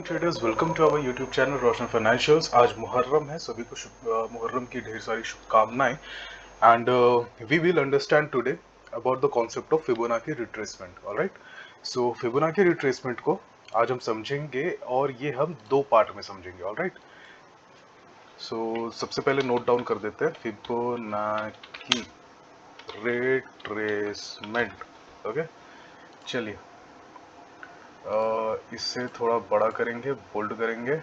Traders, welcome to our YouTube channel Roshan financials. आज मुहर्रम है, सभी को मुहर्रम की ढेर सारी शुभकामनाएं। And we will understand today about the concept of Fibonacci retracement. Alright, so Fibonacci retracement को आज हम समझेंगे और ये हम दो पार्ट में समझेंगे। ऑलराइट, सो सबसे पहले नोट डाउन कर देते हैं फिबोनाची रिट्रेसमेंट। ओके, चलिए इससे थोड़ा बड़ा करेंगे, बोल्ड करेंगे।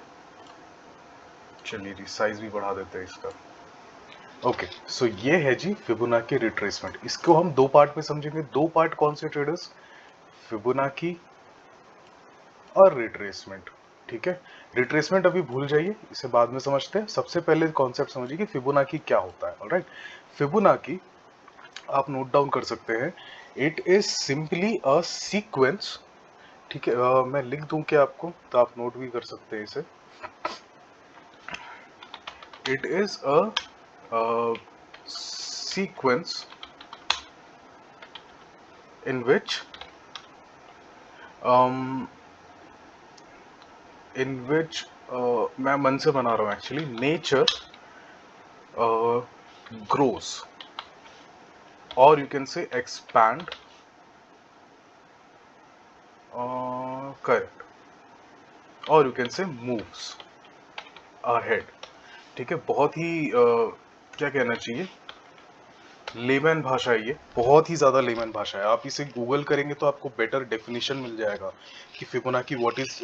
चलिए साइज भी बढ़ा देते हैं इसका। ओके, सो ये है जी फिबोनाची रिट्रेसमेंट। इसको हम दो पार्ट में समझेंगे। दो पार्ट कौन से ट्रेडर्स? फिबोनाची और रिट्रेसमेंट। ठीक है, रिट्रेसमेंट अभी भूल जाइए, इसे बाद में समझते हैं। सबसे पहले कॉन्सेप्ट समझिए कि फिबोनाची क्या होता है। ऑलराइट, फिबोनाची आप नोट डाउन कर सकते हैं। It is simply a sequence. ठीक है, मैं लिख दूं क्या आपको, तो आप नोट भी कर सकते हैं इसे। It is a sequence in which um, मैं मन से बना रहा हूँ actually. Nature grows, or you can say expand, correct, or you can say moves ahead। ठीक है, बहुत ही क्या कहना चाहिए, लेमैन भाषा है ये, बहुत ही ज्यादा लेमैन भाषा है। आप इसे गूगल करेंगे तो आपको बेटर डेफिनेशन मिल जाएगा कि Fibonacci what is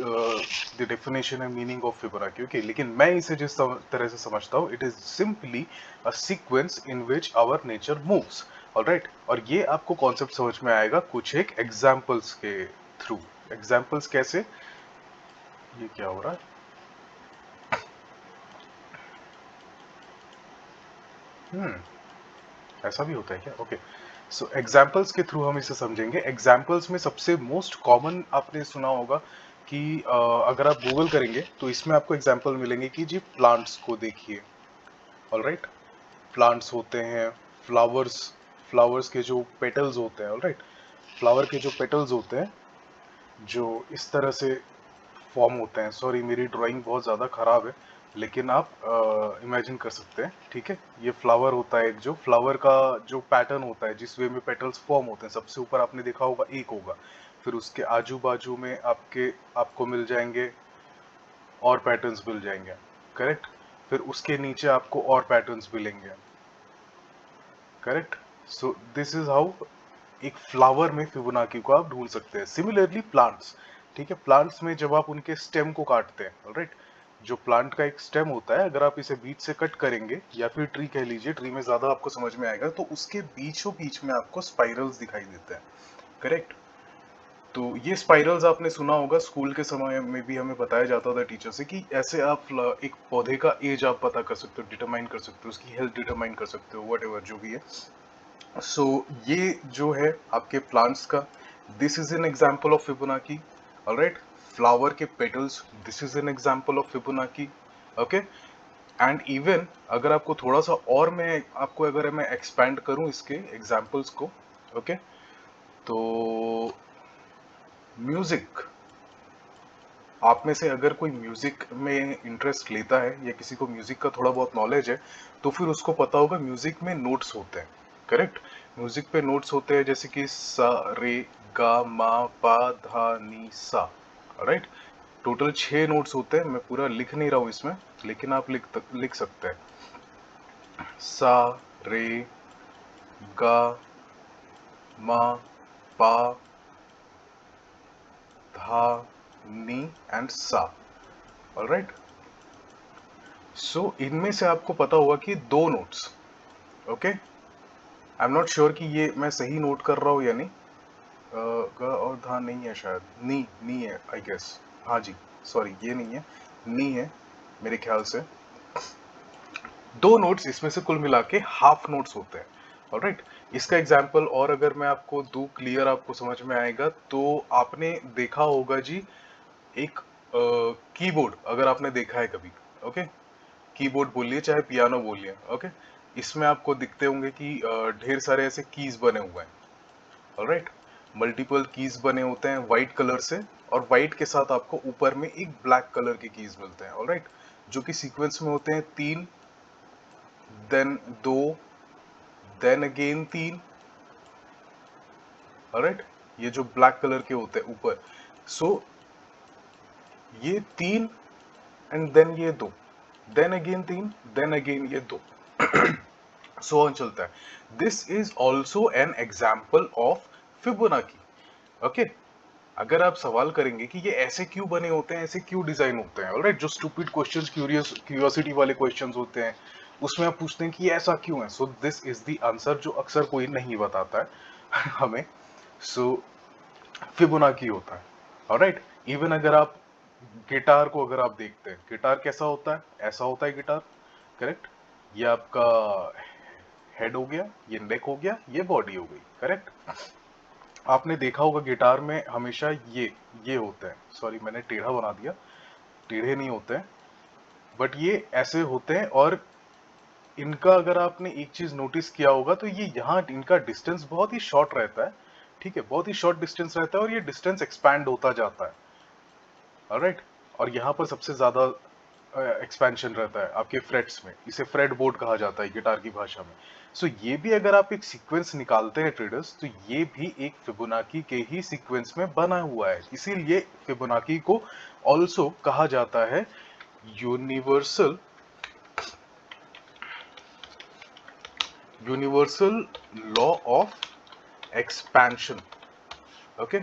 the definition and meaning of Fibonacci. Okay, लेकिन मैं इसे जिस तरह से समझता हूँ, it is simply a sequence in which our nature moves. Alright, और ये आपको कॉन्सेप्ट समझ में आएगा कुछ एक एग्जाम्पल्स के थ्रू। एग्जाम्पल्स कैसे? ये क्या हो रहा है? ऐसा भी होता है क्या? ओके, सो एग्जाम्पल्स के थ्रू हम इसे समझेंगे। एग्जाम्पल्स में सबसे मोस्ट कॉमन आपने सुना होगा कि अगर आप गूगल करेंगे तो इसमें आपको एग्जाम्पल मिलेंगे कि जी प्लांट्स को देखिए। ऑलराइट, प्लांट्स होते हैं, फ्लावर्स, फ्लावर्स के जो पेटल्स होते हैं। ऑलराइट, फ्लावर के जो पेटल्स होते हैं जो इस तरह से फॉर्म होते हैं। सॉरी, मेरी ड्राइंग बहुत ज़्यादा ख़राब है, लेकिन आप इमेजिन कर सकते हैं। ठीक है, ये फ्लावर होता है, एक जो फ्लावर का जो पैटर्न होता है, जिस वे में पेटल्स फॉर्म होते हैं, सबसे ऊपर आपने देखा होगा एक होगा, फिर उसके आजू बाजू में आपको मिल जाएंगे और पैटर्न्स मिल जाएंगे। करेक्ट, फिर उसके नीचे आपको और पैटर्न्स मिलेंगे। Correct, so this is how एक फ्लावर में फिबोनाची को आप ढूंढ सकते हैं। सिमिलरली प्लांट्स, ठीक है, प्लांट्स में जब आप उनके स्टेम को काटते हैं, ऑलराइट, जो प्लांट का एक स्टेम होता है, अगर आप इसे बीच से कट करेंगे, या फिर ट्री कह लीजिए, ट्री में ज्यादा आपको समझ में आएगा, तो उसके बीचों बीच में आपको स्पाइरल्स दिखाई देते हैं। करेक्ट, तो ये स्पाइरल्स आपने सुना होगा, स्कूल के समय में भी हमें बताया जाता था टीचर से कि ऐसे आप एक पौधे का एज आप पता कर सकते हो, डिटरमाइन कर सकते हो, उसकी हेल्थ डिटरमाइन कर सकते हो, वट जो भी है। सो ये जो है आपके प्लांट्स का, this is an example of Fibonacci. Alright, flower के petals, this is an example of Fibonacci. Okay, and even अगर आपको थोड़ा सा और मैं आपको अगर मैं एक्सपैंड करूं इसके एग्जाम्पल्स को, ओके, तो म्यूजिक, आप में से अगर कोई म्यूजिक में इंटरेस्ट लेता है या किसी को म्यूजिक का थोड़ा बहुत नॉलेज है, तो फिर उसको पता होगा म्यूजिक में नोट्स होते हैं। करेक्ट, म्यूजिक पे नोट्स होते हैं, जैसे कि सा रे गा मा पा धा नी सा। राइट, टोटल 6 नोट्स होते हैं। मैं पूरा लिख नहीं रहा हूं इसमें, लेकिन आप लिख सकते हैं। सा रे गा मा पा धा नी एंड सा। ऑलराइट, सो इनमें से आपको पता होगा कि 2 notes, okay, I am not sure कि ये मैं सही नोट कर रहा हूँ या नहीं। ग और धा नहीं है शायद, नी है आई गेस। हाँ जी, सॉरी, ये नहीं है, नी है मेरे ख्याल से। 2 नोट्स इसमें से कुल मिला के हाफ नोट्स होते हैं। ऑलराइट, इसका एग्जाम्पल और अगर मैं आपको दूं, क्लियर आपको समझ में आएगा, तो आपने देखा होगा जी एक कीबोर्ड, अगर आपने देखा है कभी, ओके, कीबोर्ड बोलिए चाहे पियानो बोलिए, ओके, इसमें आपको दिखते होंगे कि ढेर सारे ऐसे कीज बने हुए हैं। ऑलराइट, मल्टीपल कीज बने होते हैं व्हाइट कलर से, और व्हाइट के साथ आपको ऊपर में एक ब्लैक कलर के कीज मिलते हैं, ऑलराइट, जो कि सीक्वेंस में होते हैं 3, देन 2, देन अगेन 3, ऑलराइट, ये जो ब्लैक कलर के होते हैं ऊपर, सो ये 3 एंड देन ये 2, देन अगेन 3, देन अगेन ये 2, सो ऑन चलता है। This is also an example of Fibonacci. Okay, अगर आप सवाल करेंगे कि ये ऐसे क्यों बने होते हैं, ऐसे क्यों डिजाइन होते हैं, ऑलराइट, जो स्टूपिड क्वेश्चंस, क्यूरियोसिटी वाले क्वेश्चंस होते हैं, उसमें आप पूछते हैं कि ये ऐसा क्यों है, so this is the answer, जो अक्सर कोई नहीं बताता है हमें। सो फिबोनाकी होता है, ऑलराइट। इवन अगर आप गिटार को अगर आप देखते हैं, गिटार कैसा होता है, ऐसा होता है गिटार, करेक्ट, ये आपका हेड हो गया, ये नेक हो गया, ये बॉडी हो गई, करेक्ट। आपने देखा होगा गिटार में हमेशा ये होते हैं, सॉरी मैंने टेढ़ा बना दिया, टेढ़े नहीं होते हैं, बट ये ऐसे होते हैं। और इनका अगर आपने एक चीज नोटिस किया होगा तो ये यहाँ इनका डिस्टेंस बहुत ही शॉर्ट रहता है, ठीक है, बहुत ही शॉर्ट डिस्टेंस रहता है, और ये डिस्टेंस एक्सपैंड होता जाता है, ऑलराइट। और यहाँ पर सबसे ज्यादा एक्सपेंशन रहता है आपके फ्रेट्स में, इसे फ्रेट बोर्ड कहा जाता है गिटार की भाषा में। सो ये भी अगर आप एक सीक्वेंस निकालते हैं ट्रेडर्स, तो ये भी एक फिबोनाकी के ही सीक्वेंस में बना हुआ है, इसीलिए फिबोनाकी को ऑल्सो कहा जाता है universal universal law of expansion. Okay,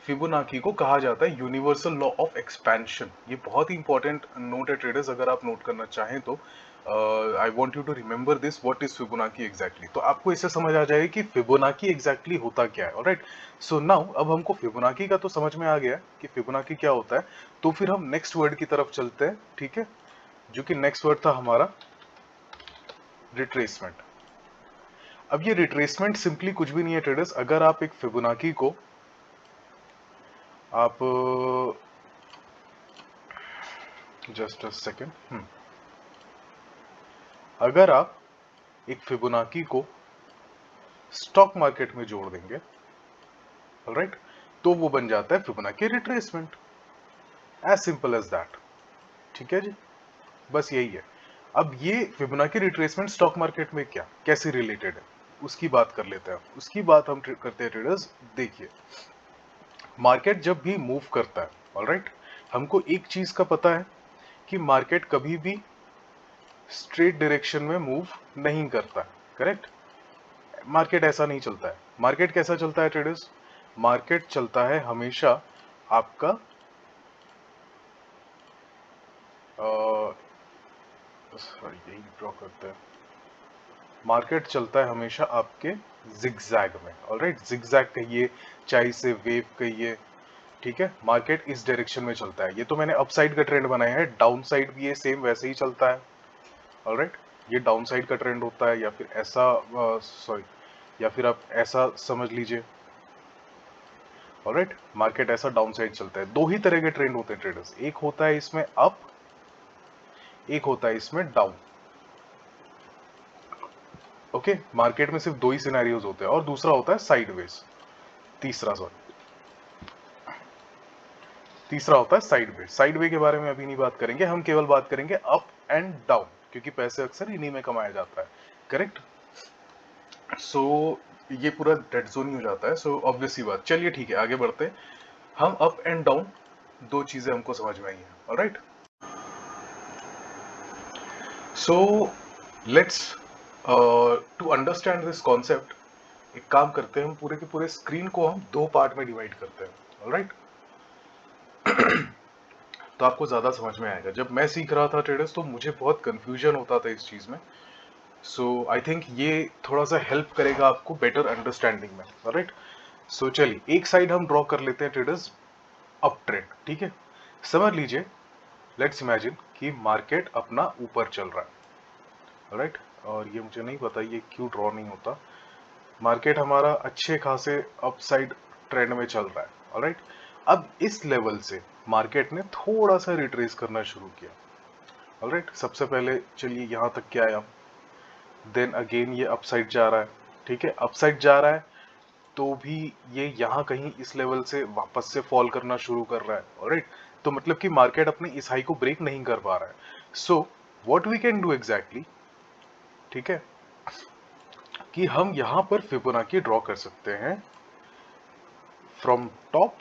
Fibonacci को कहा जाता है यूनिवर्सल लॉ ऑफ एक्सपेंशन। ये बहुत ही इंपॉर्टेंट नोट है ट्रेडर्स, अगर आप नोट करना चाहें तो I want you to remember this, what is Fibonacci exactly. तो आपको इससे समझ आ जाएगा कि फिबोनाकी एग्जैक्टली होता क्या है, ऑलराइट। सो नाउ अब हमको फिबोनाकी का तो समझ में आ गया कि फिबोनाकी क्या होता है, तो फिर हम नेक्स्ट वर्ड की तरफ चलते हैं, ठीक है, जो कि नेक्स्ट वर्ड था हमारा रिट्रेसमेंट। अब ये रिट्रेसमेंट सिंपली कुछ भी नहीं है ट्रेडर्स। अगर आप एक फिबोनाकी को आप जस्ट अ सेकेंड, अगर आप एक फिबोनाकी को स्टॉक मार्केट में जोड़ देंगे, ऑलराइट, तो वो बन जाता है Fibonacci retracement, as simple as that, ठीक है जी, बस यही है। अब ये फिबोनाकी रिट्रेसमेंट स्टॉक मार्केट में क्या कैसे रिलेटेड है, उसकी बात कर लेते हैं। उसकी बात हम करते हैं ट्रेडर्स। देखिए, मार्केट जब भी मूव करता है, ऑलराइट, हमको एक चीज का पता है कि मार्केट कभी भी स्ट्रेट डायरेक्शन में मूव नहीं करता, करेक्ट। मार्केट ऐसा नहीं चलता है। मार्केट कैसा चलता है ट्रेडर्स, मार्केट चलता है हमेशा आपका सॉरी यही ड्रॉ करते हैं, मार्केट चलता है हमेशा आपके जिगजैग में, ऑलराइट, जिगजैग कहिए चाहे इसे वेव कहिए, ठीक है। मार्केट इस डायरेक्शन में चलता है। ये तो मैंने अपसाइड का ट्रेंड बनाया है, डाउन साइड भी ये सेम वैसे ही चलता है, ऑलराइट। ये डाउन साइड का ट्रेंड होता है, या फिर ऐसा सॉरी, या फिर आप ऐसा समझ लीजिए, ऑलराइट, मार्केट ऐसा डाउन साइड चलता है। दो ही तरह के ट्रेंड होते हैं ट्रेडर्स, एक होता है इसमें अप, एक होता है इसमें डाउन। ओके, मार्केट में सिर्फ दो ही सिनेरियोज होते हैं, और दूसरा होता है साइडवेज, तीसरा होता है साइडवे। साइडवे के बारे में अभी नहीं बात करेंगे, हम केवल बात करेंगे अप एंड डाउन, क्योंकि पैसे अक्सर इन्हीं में कमाया जाता है, करेक्ट। सो ये पूरा डेड जोन ही हो जाता है। सो ऑब्वियस ही बात, चलिए ठीक है आगे बढ़ते हैं। हम अप एंड डाउन दो चीजें हमको समझ में आई हैं, alright. So let's to understand this concept, एक काम करते हैं, हम पूरे के पूरे स्क्रीन को हम दो पार्ट में डिवाइड करते हैं, ऑलराइट। तो आपको ज्यादा समझ में आएगा। जब मैं सीख रहा था ट्रेडर्स, तो मुझे बहुत कंफ्यूजन होता था इस चीज में। सो आई थिंक ये थोड़ा सा हेल्प करेगा आपको बेटर अंडरस्टैंडिंग में, ऑलराइट। सो चलिए एक साइड हम ड्रॉ कर लेते हैं ट्रेडर्स, अप ट्रेंड, ठीक है। समझ लीजिए, लेट्स इमेजिन कि मार्केट अपना ऊपर चल रहा है, ऑलराइट। और ये मुझे नहीं पता ये क्यों ड्रॉ नहीं होता। मार्केट हमारा अच्छे खासे अपसाइड ट्रेंड में चल रहा है, ऑलराइट। अब इस लेवल से मार्केट ने थोड़ा सा रिट्रेस करना शुरू किया, ऑलराइट। सबसे पहले चलिए यहां तक क्या आया, देन अगेन ये अपसाइड जा रहा है, ठीक है, अपसाइड जा रहा है, तो भी ये यहाँ कहीं इस लेवल से वापस से फॉल करना शुरू कर रहा है, ऑलराइट। तो मतलब कि मार्केट अपनी इस हाई को ब्रेक नहीं कर पा रहा है। So what we can do exactly, ठीक है, कि हम यहां पर फिबोनाची ड्रॉ कर सकते हैं from top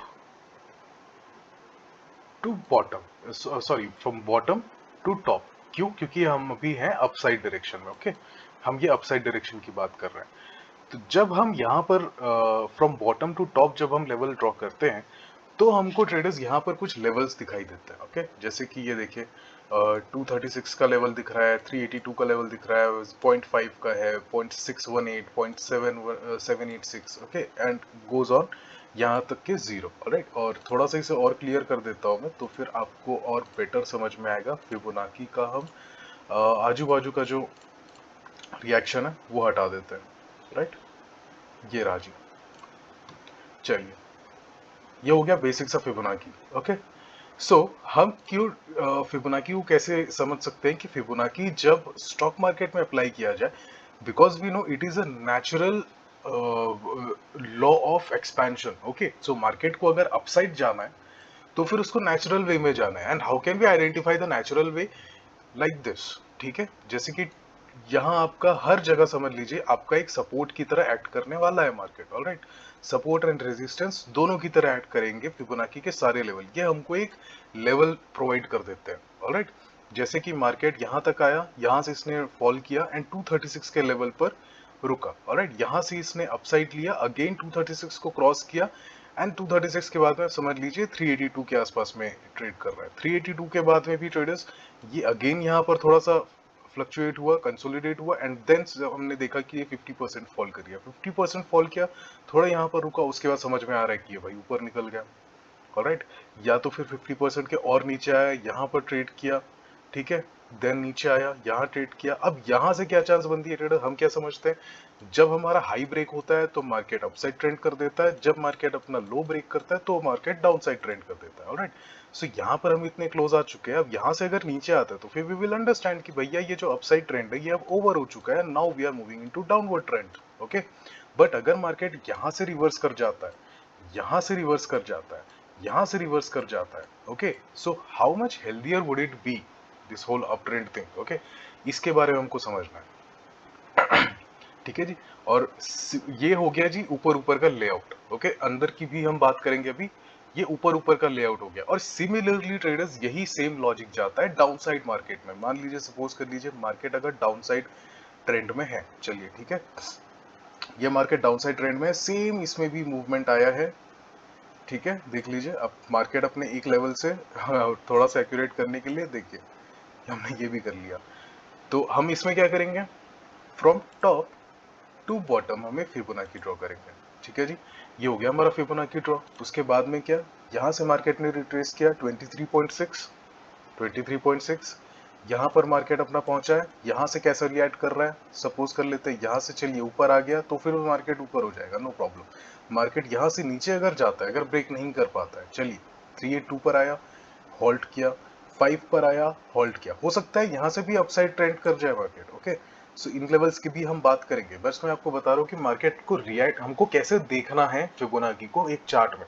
to bottom, sorry from bottom to top. क्यों? क्योंकि हम अभी हैं अपसाइड डायरेक्शन में, ओके। हम ये अपसाइड डायरेक्शन की बात कर रहे हैं। तो जब हम यहाँ पर फ्रॉम बॉटम टू टॉप जब हम लेवल ड्रॉ करते हैं, तो हमको ट्रेडर्स यहाँ पर कुछ लेवल्स दिखाई देते हैं, ओके। जैसे कि ये देखिए 236 का लेवल दिख रहा है, 382 का लेवल दिख रहा है, 0.5 का है, 0.618, 0.786, ओके, एंड गोज ऑन यहाँ तक के जीरो, राइट। और थोड़ा सा इसे और क्लियर कर देता हूँ मैं, तो फिर आपको और बेटर समझ में आएगा। फिबोनाची का हम आजू बाजू का जो रिएक्शन है वो हटा देते हैं, राइट। ये राजी, चलिए, ये हो गया बेसिक्स ऑफ फिबोनाची, ओके। सो हम क्यों फिबोनाची को कैसे समझ सकते हैं कि फिबोनाची जब स्टॉक मार्केट में अप्लाई किया जाए, because we know it is a natural law of expansion, okay. So market को अगर अपसाइड जाना है तो फिर उसको नेचुरल वे में जाना है। And how can we identify the natural way? Like this, ठीक है। जैसे कि यहाँ आपका हर जगह समझ लीजिए आपका एक सपोर्ट की तरह एक्ट करने वाला है market, alright. Support and resistance दोनों की तरह एक्ट करेंगे फिबोनाची के सारे लेवल। ये हमको एक लेवल प्रोवाइड कर देते हैं, ऑलराइट। जैसे कि मार्केट यहाँ तक आया, यहाँ से इसने फॉल किया एंड 236 के लेवल पर रुका, ऑलराइट। यहाँ से इसने अपसाइड लिया, अगेन 236 को क्रॉस किया एंड 236 के बाद में समझ लीजिए 382 के आसपास में ट्रेड कर रहा है। 382 के बाद में भी ट्रेडर्स ये अगेन यहाँ पर थोड़ा सा फ्लक्चुएट हुआ, कंसोलिडेट हुआ एंड देन जब हमने देखा कि ये 50% फॉल कर गया, 50% फॉल किया, थोड़ा यहाँ पर रुका, उसके बाद समझ में आ रहा है कि ये भाई ऊपर निकल गया, ऑलराइट। या तो फिर 50% के और नीचे आया, यहाँ पर ट्रेड किया, ठीक है, देन नीचे आया, यहाँ ट्रेड किया। अब यहाँ से क्या चांस बनती है ट्रेडर, हम क्या समझते हैं, जब हमारा हाई ब्रेक होता है तो मार्केट अपसाइड ट्रेंड कर देता है, जब मार्केट अपना लो ब्रेक करता है तो मार्केट डाउन साइड ट्रेंड कर देता है, ऑलराइट। सो यहाँ पर हम इतने क्लोज आ चुके हैं। अब यहाँ से अगर नीचे आता है तो फिर वी विल अंडरस्टैंड कि भैया ये जो अपसाइड ट्रेंड है ये अब ओवर हो चुका है, now we are moving into downward trend, okay. But अगर मार्केट यहाँ से रिवर्स कर जाता है, यहाँ से रिवर्स कर जाता है, यहाँ से रिवर्स कर जाता है, okay, so how much healthier would it be this whole up trend thing, okay. इसके बारे में हमको समझना है, ठीक है जी। और ये हो गया जी ऊपर ऊपर का लेआउट, ओके। अंदर की भी हम बात करेंगे अभी। ये ऊपर ऊपर का लेआउट हो गया। और सिमिलरली ट्रेडर्स यही सेम लॉजिक जाता है डाउनसाइड मार्केट में। मान लीजिए, सपोज कर लीजिए मार्केट अगर डाउनसाइड ट्रेंड में है, चलिए ठीक है, ये मार्केट डाउनसाइड ट्रेंड में है, सेम इसमें भी मूवमेंट आया है, ठीक है। देख लीजिए, अब मार्केट अपने एक लेवल से थोड़ा सा एक्यूरेट करने के लिए देखिए हमने ये भी कर लिया। तो हम इसमें क्या करेंगे, फ्रॉम टॉप टू बॉटम हमें फिबोनाची ड्रॉ करेंगे, ठीक है जी। ये हो गया हमारा फिबोनाची ड्रॉ। उसके बाद में क्या, यहाँ से मार्केट ने रिट्रेस किया 23.6, 23.6, यहाँ पर मार्केट अपना पहुंचा है। यहाँ से कैसा रिएक्ट कर रहा है, सपोज कर लेते हैं यहाँ से चलिए ऊपर आ गया तो फिर मार्केट ऊपर हो जाएगा, नो प्रॉब्लम। मार्केट यहाँ से नीचे अगर जाता है, अगर ब्रेक नहीं कर पाता है, चलिए 382 पर आया, होल्ड किया, 5 पर आया, होल्ड किया, हो सकता है यहाँ से भी अपसाइड ट्रेंड कर जाए मार्केट, ओके। सो इन लेवल्स की भी हम बात करेंगे। बस मैं आपको बता रहा हूँ कि मार्केट को रिएक्ट हमको कैसे देखना है फिबोनाची को एक चार्ट में,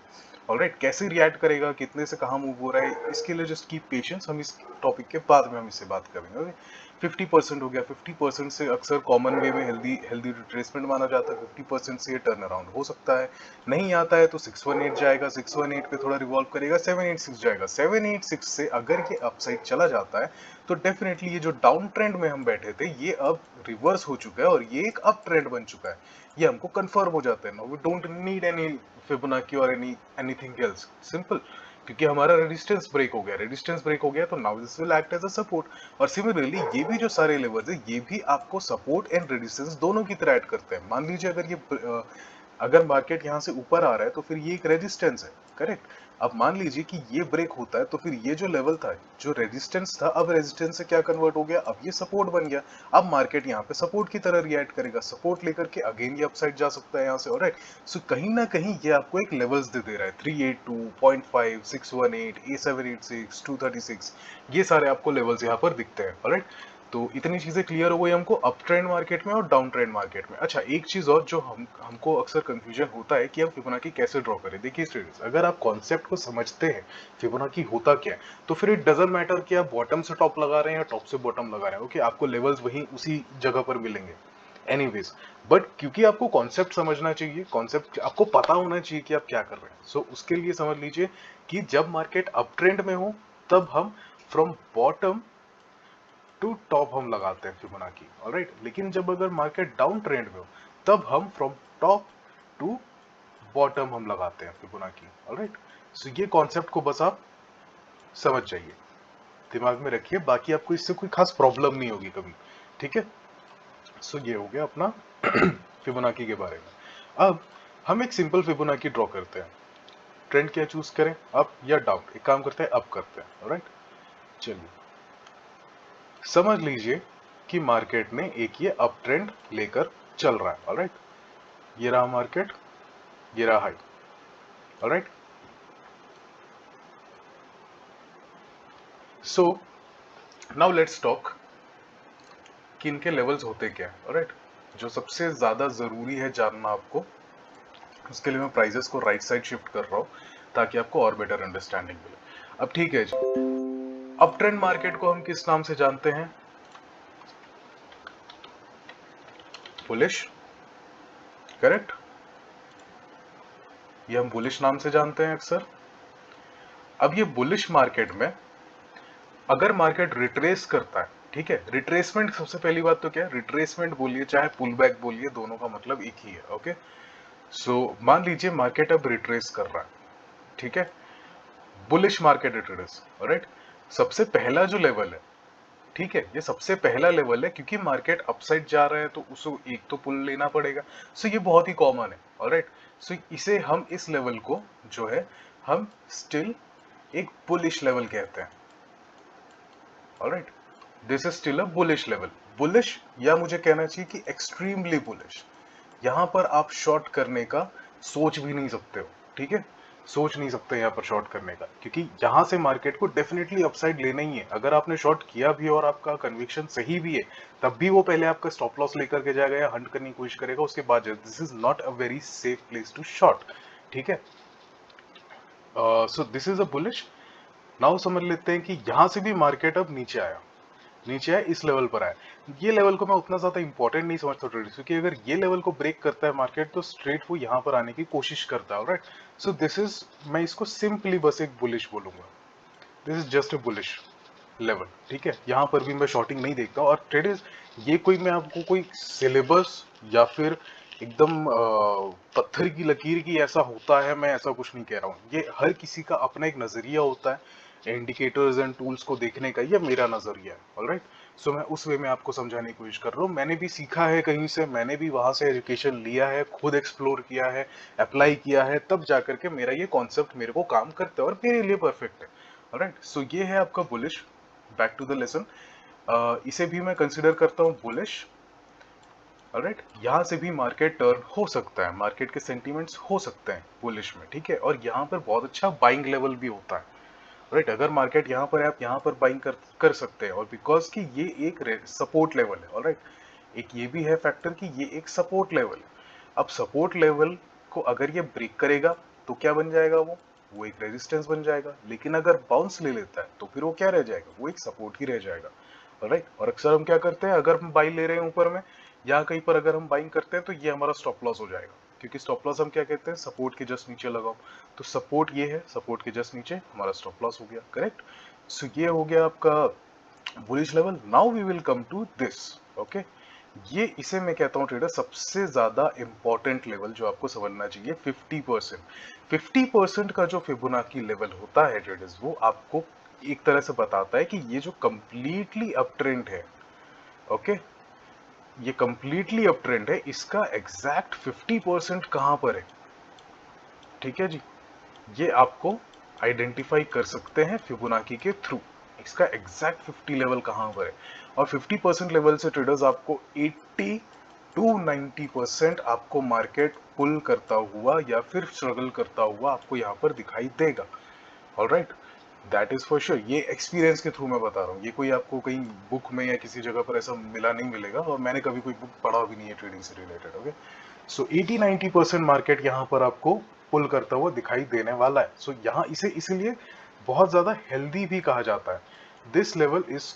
ऑलराइट। कैसे रिएक्ट करेगा, कितने से कहाँ मूव हो रहा है, इसके लिए जस्ट कीप पेशेंस। हम इस टॉपिक के बाद में हम इससे बात करेंगे, ओके। 50% हो गया, 50% से अक्सर कॉमन वे में हेल्दी हेल्दी रिट्रेसमेंट माना जाता है। 50% से ये टर्न अराउंड हो सकता है। नहीं आता है तो 618 जाएगा, 618 पे थोड़ा रिवॉल्व करेगा, 786 जाएगा। 786 से अगर ये अपसाइड चला जाता है तो डेफिनेटली ये जो डाउन ट्रेंड में हम बैठे थे ये अब रिवर्स हो चुका है और ये एक अप ट्रेंड बन चुका है। ये हमको कंफर्म हो जाता है। Now we don't need any Fibonacci और एनीथिंग एल्स, सिंपल, क्योंकि हमारा रेजिस्टेंस ब्रेक हो गया। रेजिस्टेंस ब्रेक हो गया तो now this will act as a support. और सिमिलरली ये भी जो सारे लेवल्स है ये भी आपको सपोर्ट एंड रेजिस्टेंस दोनों की तरह ऐड करते हैं। मान लीजिए अगर ये अगर मार्केट यहाँ से ऊपर आ रहा है तो फिर ये एक रेजिस्टेंस है, करेक्ट। अब मान लीजिए कि ये ब्रेक होता है तो फिर ये जो लेवल था, जो रेजिस्टेंस था, अब रेजिस्टेंस से क्या कन्वर्ट हो गया, अब ये सपोर्ट बन गया। अब मार्केट यहाँ पे सपोर्ट की तरह रिएक्ट करेगा, सपोर्ट लेकर के अगेन ये अपसाइड जा सकता है यहाँ से, ऑलराइट। सो कहीं ना कहीं ये आपको एक लेवल्स दे रहा है, 382, 0.5, 618, A786, 236, ये सारे आपको लेवल्स यहाँ पर दिखते हैं, ऑलराइट। तो इतनी चीजें क्लियर हो गई हमको अप ट्रेंड मार्केट में और डाउन ट्रेंड मार्केट में। अच्छा, एक चीज और जो हमको अक्सर कंफ्यूजन होता है कि हम फिबोनाची कैसे ड्रॉ करें। देखिए स्टूडेंट्स, अगर आप कॉन्सेप्ट को समझते हैं फिबोनाची होता क्या है, तो फिर इट डजंट मैटर कि आप बॉटम से टॉप लगा रहे हैं या टॉप से बॉटम लगा रहे हैं। ओके, आपको लेवल्स वही उसी जगह पर मिलेंगे एनीवेज। बट क्योंकि आपको कॉन्सेप्ट समझना चाहिए, कॉन्सेप्ट आपको पता होना चाहिए कि आप क्या कर रहे हैं। सो उसके लिए समझ लीजिए कि जब मार्केट अप ट्रेंड में हो तब हम फ्रॉम बॉटम टू टॉप हम लगाते हैं फिबोनाची, ऑलराइट। लेकिन जब अगर मार्केट डाउन ट्रेंड में हो तब हम फ्रॉम टॉप टू बॉटम हम लगाते हैं फिबोनाची, ऑलराइट। सो ये कॉन्सेप्ट को बस आप समझ जाइए, दिमाग में रखिए, बाकी आपको इससे कोई खास प्रॉब्लम नहीं होगी कभी, ठीक है। सो ये हो गया अपना फिबोनाची के बारे में। अब हम एक सिंपल फिबोनाची ड्रॉ करते हैं। ट्रेंड क्या चूज करें, अप या डाउन? एक काम करते हैं, अप करते हैं, ऑलराइट। चलिए समझ लीजिए कि मार्केट में एक ये अप ट्रेंड लेकर चल रहा है, ऑलराइट। ये रहा मार्केट, ये रहा high, alright. So now let's talk कि इनके लेवल्स होते क्या है, ऑलराइट। जो सबसे ज्यादा जरूरी है जानना आपको, उसके लिए मैं प्राइजेस को राइट साइड शिफ्ट कर रहा हूं ताकि आपको और बेटर अंडरस्टैंडिंग मिले। अब ठीक है जी, अप ट्रेंड मार्केट को हम किस नाम से जानते हैं? Bullish, correct. ये हम बुलिश नाम से जानते हैं अक्सर। अब ये बुलिश मार्केट में अगर मार्केट रिट्रेस करता है, ठीक है, रिट्रेसमेंट सबसे पहली बात तो क्या है, रिट्रेसमेंट बोलिए चाहे पुल बैक बोलिए, दोनों का मतलब एक ही है, ओके। सो मान लीजिए मार्केट अब रिट्रेस कर रहा है, ठीक है, बुलिश मार्केट रिट्रेस, ऑलराइट। सबसे पहला जो लेवल है, ठीक है, ये सबसे पहला लेवल है क्योंकि मार्केट अपसाइड जा रहा है तो उसको एक तो पुल लेना पड़ेगा। सो ये बहुत ही कॉमन है, ऑलराइट। सो इसे हम इस लेवल को जो है हम स्टिल एक बुलिश लेवल कहते हैं, alright. This is still a bullish level. Bullish या मुझे कहना चाहिए कि एक्सट्रीमली बुलिश। यहां पर आप शॉर्ट करने का सोच भी नहीं सकते हो, ठीक है, सोच नहीं सकते यहाँ पर शॉर्ट करने का, क्योंकि यहां से मार्केट को डेफिनेटली अपसाइड लेना ही है। अगर आपने शॉर्ट किया भी और आपका कन्विक्शन सही भी है, तब भी वो पहले आपका स्टॉप लॉस लेकर के जाएगा या हंट करने की कोशिश करेगा, उसके बाद this is not a very safe place to short, ठीक है। So this is a bullish. Now समझ लेते हैं कि यहां से भी मार्केट अब नीचे आया, नीचे आया, इस लेवल पर आया। ये लेवल को मैं उतना ज्यादा इंपॉर्टेंट नहीं समझता ट्रेडर्स, क्योंकि अगर ये लेवल को ब्रेक करता है मार्केट तो स्ट्रेट वो यहां पर आने की कोशिश करता है, राइट। सो दिस इज, मैं इसको सिंपली बस एक बुलिश बोलूंगा, this is just a bullish level, ठीक है। यहां पर भी मैं शॉर्टिंग नहीं देखता हूं। और ट्रेडर्स, ये कोई मैं आपको कोई सिलेबस या फिर एकदम पत्थर की लकीर की ऐसा होता है, मैं ऐसा कुछ नहीं कह रहा हूं। ये हर किसी का अपना एक नजरिया होता है इंडिकेटर्स एंड टूल्स को देखने का, ये मेरा नजरिया है, ऑलराइट। सो मैं उस वे में आपको समझाने की कोशिश कर रहा हूँ। मैंने भी सीखा है कहीं से, मैंने भी वहां से एजुकेशन लिया है, खुद एक्सप्लोर किया है, अप्लाई किया है, तब जाकर के मेरा ये कॉन्सेप्ट मेरे को काम करता है और मेरे लिए परफेक्ट है, ऑलराइट। सो ये है आपका bullish. Back to the lesson, इसे भी मैं कंसिडर करता हूँ बुलिश, ऑलराइट। यहाँ से भी मार्केट टर्न हो सकता है, मार्केट के सेंटीमेंट्स हो सकते हैं बुलिश में, ठीक है। और यहाँ पर बहुत अच्छा बाइंग लेवल भी होता है, राइट। अगर मार्केट यहाँ पर है, आप यहाँ पर बाइंग कर सकते हैं, और बिकॉज कि ये एक सपोर्ट लेवल है, ऑलराइट। एक ये भी है फैक्टर कि ये एक सपोर्ट लेवल है। अब सपोर्ट लेवल को अगर ये ब्रेक करेगा तो क्या बन जाएगा, वो एक रेजिस्टेंस बन जाएगा। लेकिन अगर बाउंस ले लेता है तो फिर वो क्या रह जाएगा, वो एक सपोर्ट ही रह जाएगा, राइट। और अक्सर हम क्या करते हैं, अगर हम बाई ले रहे हैं ऊपर में या कहीं पर अगर हम बाइंग करते हैं तो ये हमारा स्टॉप लॉस हो जाएगा, क्योंकि स्टॉप लॉस हम क्या कहते हैं, सपोर्ट के जस्ट नीचे लगाओ। तो सपोर्ट ये है, सपोर्ट के जस्ट नीचे हमारा स्टॉप लॉस हो गया, करेक्ट। सो ये हो गया आपका bullish level. Now we will come to this, okay. ये इसे मैं कहता हूँ ट्रेडर सबसे ज्यादा इंपॉर्टेंट लेवल जो आपको समझना चाहिए, 50%। 50% का जो फिबोनाची लेवल होता है ट्रेडर्स, वो आपको एक तरह से बताता है कि ये जो कंप्लीटली अप ट्रेंड है, ओके, ये कंप्लीटली अप ट्रेंड है, इसका एग्जैक्ट 50% कहां पर है, ठीक है जी। ये आपको आइडेंटिफाई कर सकते हैं फिबोनाची के थ्रू, इसका एग्जैक्ट 50 लेवल कहां पर है। और 50% लेवल से ट्रेडर्स आपको 80 टू 90% आपको मार्केट पुल करता हुआ या फिर स्ट्रगल करता हुआ आपको यहां पर दिखाई देगा, alright. That is for sure. ये एक्सपीरियंस के थ्रू मैं बता रहा हूँ, ये कोई आपको कहीं बुक में या किसी जगह पर ऐसा मिला नहीं मिलेगा, और मैंने कभी कोई बुक पढ़ा भी नहीं है ट्रेडिंग से रिलेटेड। ओके, सो 80-90% मार्केट यहाँ पर आपको पुल करता हुआ दिखाई देने वाला है। सो यहाँ इसे इसीलिए बहुत ज्यादा हेल्दी भी कहा जाता है। This level is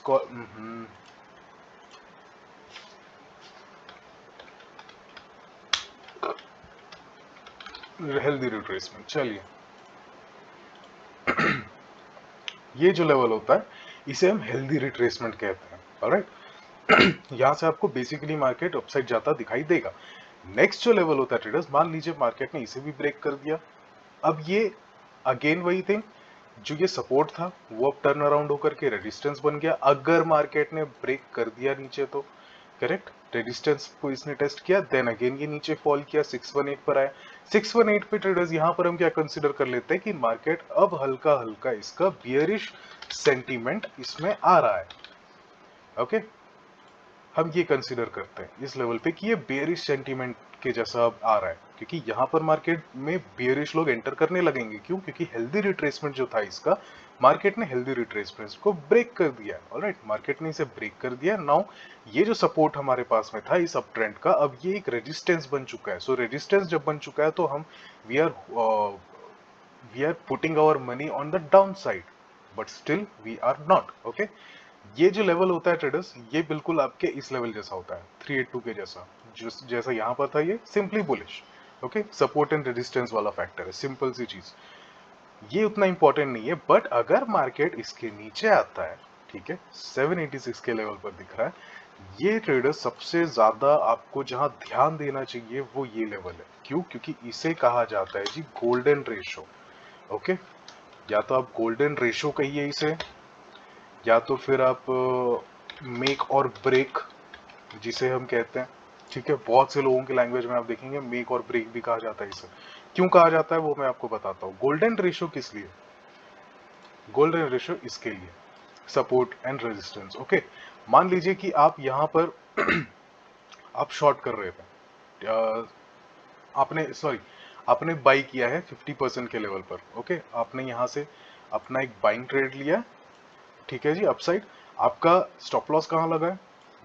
healthy retracement. चलिए, ये जो लेवल होता है इसे हम हेल्दी रिट्रेसमेंट कहते हैं। ऑलराइट, यहाँ से आपको बेसिकली मार्केट अपसाइड जाता दिखाई देगा। नेक्स्ट जो लेवल होता है ट्रेडर्स, मान लीजिए मार्केट ने इसे भी ब्रेक कर दिया। अब ये अगेन वही थिंग, जो ये सपोर्ट था वो अब टर्न अराउंड होकर के रेजिस्टेंस बन गया। अगर मार्केट ने ब्रेक कर दिया नीचे तो करेक्ट, रेजिस्टेंस को इसने टेस्ट किया, देन अगेन ये नीचे फॉल किया, 618 पर आया। 618 पे ट्रेडर्स यहाँ पर हम क्या कंसीडर कर लेते हैं कि मार्केट अब हल्का हल्का इसका बियरिश सेंटीमेंट इसमें आ रहा है। ओके, हम ये कंसीडर करते हैं इस लेवल पे कि ये बेयरिश सेंटीमेंट के जैसा अब आ रहा है, क्योंकि यहाँ पर मार्केट में बेयरिश लोग एंटर करने लगेंगे। क्यों? क्योंकि हेल्दी रिट्रेसमेंट जो था इसका, मार्केट ने हेल्दी रिट्रेसमेंट को ब्रेक कर दिया। ऑलराइट, मार्केट ने इसे ब्रेक कर दिया। नाउ ये जो सपोर्ट हमारे पास में था इस अप ट्रेंड का, अब ये एक रेजिस्टेंस बन चुका है। सो रेजिस्टेंस जब बन चुका है तो हम we are putting our money on the down side, but still we are not. Okay, ये जो लेवल होता है ट्रेडर्स, ये बिल्कुल आपके इस लेवल जैसा होता है, 382 के जैसा, जैसा यहाँ पर था, ये simply bullish. Okay, support and resistance वाला फैक्टर है, सिंपल सी चीज, ये उतना इंपॉर्टेंट नहीं है। बट अगर मार्केट इसके नीचे आता है, ठीक है, 786 के लेवल पर दिख रहा है, ये ट्रेडर्स सबसे ज्यादा आपको जहां ध्यान देना चाहिए वो ये लेवल है। क्यों? क्योंकि इसे कहा जाता है जी गोल्डन रेशो। ओके, या तो आप गोल्डन रेशो कहिए इसे, या तो फिर आप मेक और ब्रेक जिसे हम कहते हैं, ठीक है, बहुत से लोगों की लैंग्वेज में आप देखेंगे मेक और ब्रेक भी कहा जाता है इसे। क्यों कहा जाता है वो मैं आपको बताता हूँ। गोल्डन रेशो किस लिए? गोल्डन रेशो इसके लिए, सपोर्ट एंड रेजिस्टेंस। ओके, मान लीजिए कि आप यहाँ पर आप शॉर्ट कर रहे थे, आपने सॉरी आपने बाई किया है 50% के लेवल पर। ओके, आपने यहाँ से अपना एक बाइंग ट्रेड लिया, ठीक है जी, अपसाइड। आपका स्टॉप लॉस कहाँ लगा है?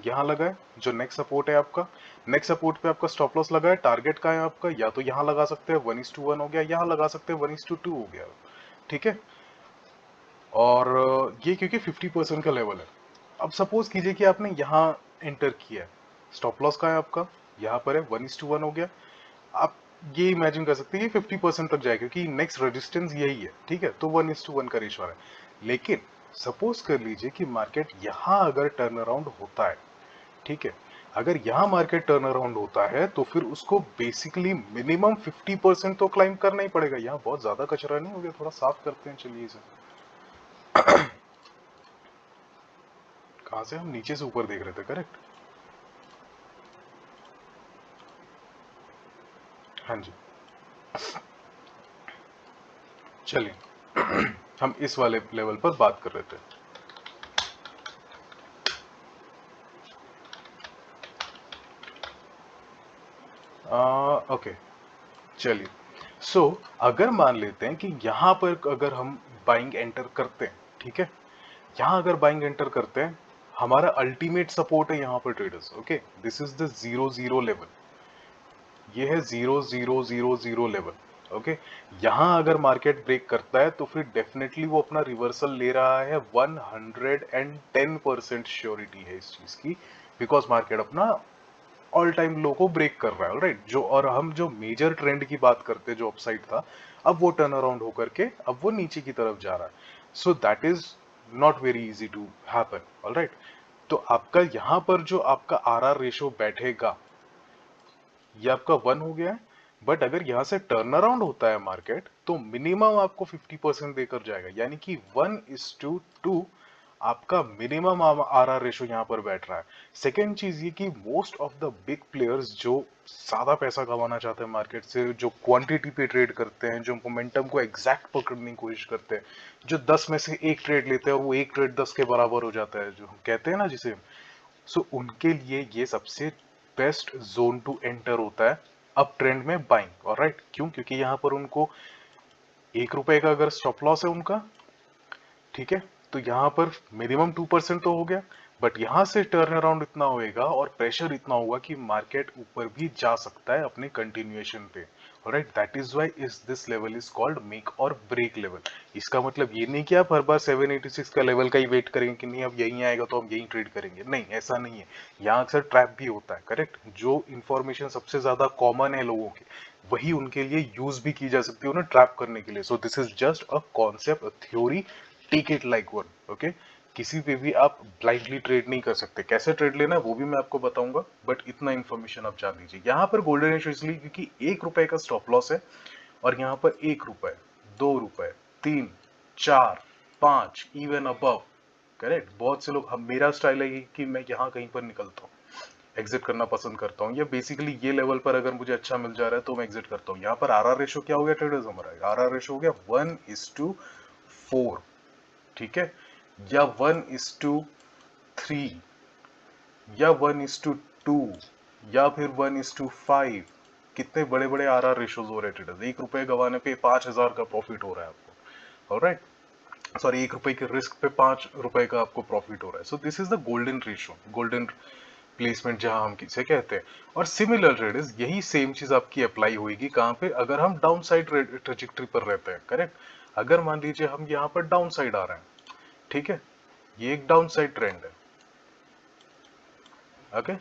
यहाँ लगा है, जो नेक्स्ट सपोर्ट है आपका, नेक्स्ट सपोर्ट पे आपका स्टॉप लॉस लगा है। टारगेट का है आपका, या तो यहाँ लगा सकते हैं 1:1 हो गया, यहाँ लगा सकते हैं 1:2 हो गया, ठीक है। और ये क्योंकि 50% का लेवल है। अब सपोज कीजिए कि आपने यहाँ एंटर किया है, स्टॉप लॉस का है आपका, यहाँ पर है 1:1 हो गया। आप ये इमेजिन कर सकते हैं कि 50% तक जाए, क्योंकि नेक्स्ट रेजिस्टेंस यही है, ठीक है, तो 1:1 का रेशो है। लेकिन सपोज कर लीजिए कि मार्केट यहाँ अगर टर्न अराउंड होता है, ठीक है, अगर यहाँ मार्केट टर्न अराउंड होता है तो फिर उसको बेसिकली मिनिमम 50% तो क्लाइम करना ही पड़ेगा। यहाँ बहुत ज्यादा कचरा नहीं हो गया? थोड़ा साफ करते हैं, चलिए इसे। कहां से? हम नीचे से ऊपर देख रहे थे, करेक्ट? हाँ जी, चलिए हम इस वाले लेवल पर बात कर रहे थे। ओके, चलिए। सो अगर मान लेते हैं कि यहां पर अगर हम बाइंग एंटर करते हैं, ठीक है, यहां अगर बाइंग एंटर करते हैं, हमारा अल्टीमेट सपोर्ट है यहाँ पर traders. Okay, this is the 0-0 level, ये है 0-0-0-0 लेवल। ओके, यहां अगर मार्केट ब्रेक करता है तो फिर डेफिनेटली वो अपना रिवर्सल ले रहा है। 110% श्योरिटी है इस चीज की, बिकॉज मार्केट अपना ऑल टाइम लो को ब्रेक कर रहा है। ऑलराइट, जो और हम जो मेजर ट्रेंड की बात करते हैं जो अपसाइड था, अब वो टर्न अराउंड होकर के अब वो नीचे की तरफ जा रहा है। So that is not very easy to happen. Alright, तो आपका यहाँ पर जो आपका आरआर रेशो बैठेगा, ये आपका 1 हो गया है। बट अगर यहां से टर्न अराउंड होता है मार्केट तो मिनिमम आपको 50% देकर जाएगा, यानी कि 1:2 आपका मिनिमम आर आर रेशो यहाँ पर बैठ रहा है। सेकेंड चीज ये कि most of the big players जो ज्यादा पैसा कमाना चाहते हैं मार्केट से, जो क्वांटिटी पे ट्रेड करते हैं, जो मोमेंटम को एग्जैक्ट पकड़ने की कोशिश करते हैं, जो 10 में से एक ट्रेड लेते हैं और वो एक ट्रेड 10 के बराबर हो जाता है, जो हम कहते हैं ना जिसे, सो उनके लिए ये सबसे बेस्ट जोन टू एंटर होता है अप ट्रेंड में बाइंग। ऑलराइट, क्यों? क्योंकि यहाँ पर उनको 1 रुपए का अगर स्टॉप लॉस है उनका, ठीक है, तो यहाँ पर मिनिमम 2% तो हो गया, बट यहाँ से टर्न अराउंड इतना होएगा और प्रेशर इतना होगा कि मार्केट ऊपर भी जा सकता है अपने कंटिन्यूएशन पे। Right, that is why is this level is called make और ब्रेक लेवल। इसका मतलब ये नहीं कि आप हर बार 786 का लेवल का ही वेट करेंगे कि नहीं अब यहीं आएगा तो हम यहीं ट्रेड करेंगे, नहीं ऐसा नहीं है। यहाँ अक्सर ट्रैप भी होता है, करेक्ट। जो इन्फॉर्मेशन सबसे ज्यादा कॉमन है लोगों की, वही उनके लिए यूज भी की जा सकती है उन्हें ट्रैप करने के लिए। So this is just a concept, a theory, take it like one, okay. किसी पे भी आप ब्लाइंडली ट्रेड नहीं कर सकते, कैसे ट्रेड लेना है वो भी मैं आपको बताऊंगा, बट इतना इन्फॉर्मेशन आप जान लीजिए। यहाँ पर गोल्डन रेशियो इसलिए क्योंकि 1 रुपए का स्टॉप लॉस है, और यहाँ पर 1 रुपए, 2 रुपए, 3, 4, 5, इवन अबव, करेक्ट। बहुत से लोग, हम, मेरा स्टाइल है कि मैं यहाँ कहीं पर निकलता हूँ, एग्जिट करना पसंद करता हूँ, या बेसिकली ये लेवल पर अगर मुझे अच्छा मिल जा रहा है तो मैं एग्जिट करता हूँ। यहाँ पर आर आर रेशो क्या हो गया ट्रेडर्स, हमारा आर आर रेशो हो गया 1:4, ठीक है, या 1:3, या 1:2, या फिर 1:5। कितने बड़े बड़े आर आर रेशोज हो रहे हैं ट्रेडर्स। 1 रुपए गंवाने पे 5,000 का प्रॉफिट हो रहा है आपको, ऑलराइट। सॉरी, 1 रुपए के रिस्क पे 5 रुपए का आपको प्रॉफिट हो रहा है। So this is the golden ratio, golden placement जहां हम किसे कहते हैं। और सिमिलर ट्रेडर्स यही सेम चीज आपकी अप्लाई होगी कहां पे, अगर हम डाउन साइड ट्रेजेक्टरी पर रहते हैं, करेक्ट। अगर मान लीजिए हम यहाँ पर डाउन साइड आ रहे हैं, ठीक है, ये एक डाउन साइड ट्रेंड है, ओके। ये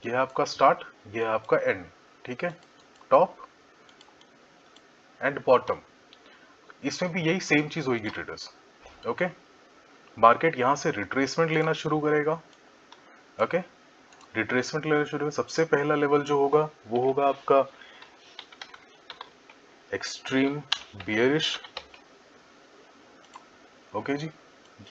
है आपका स्टार्ट, ये है आपका एंड, ठीक है, टॉप एंड बॉटम। इसमें भी यही सेम चीज होगी ट्रेडर्स, ओके। मार्केट यहां से रिट्रेसमेंट लेना शुरू करेगा, ओके। रिट्रेसमेंट लेना शुरू, सबसे पहला लेवल जो होगा वो होगा आपका एक्सट्रीम बियरिश, ओके जी,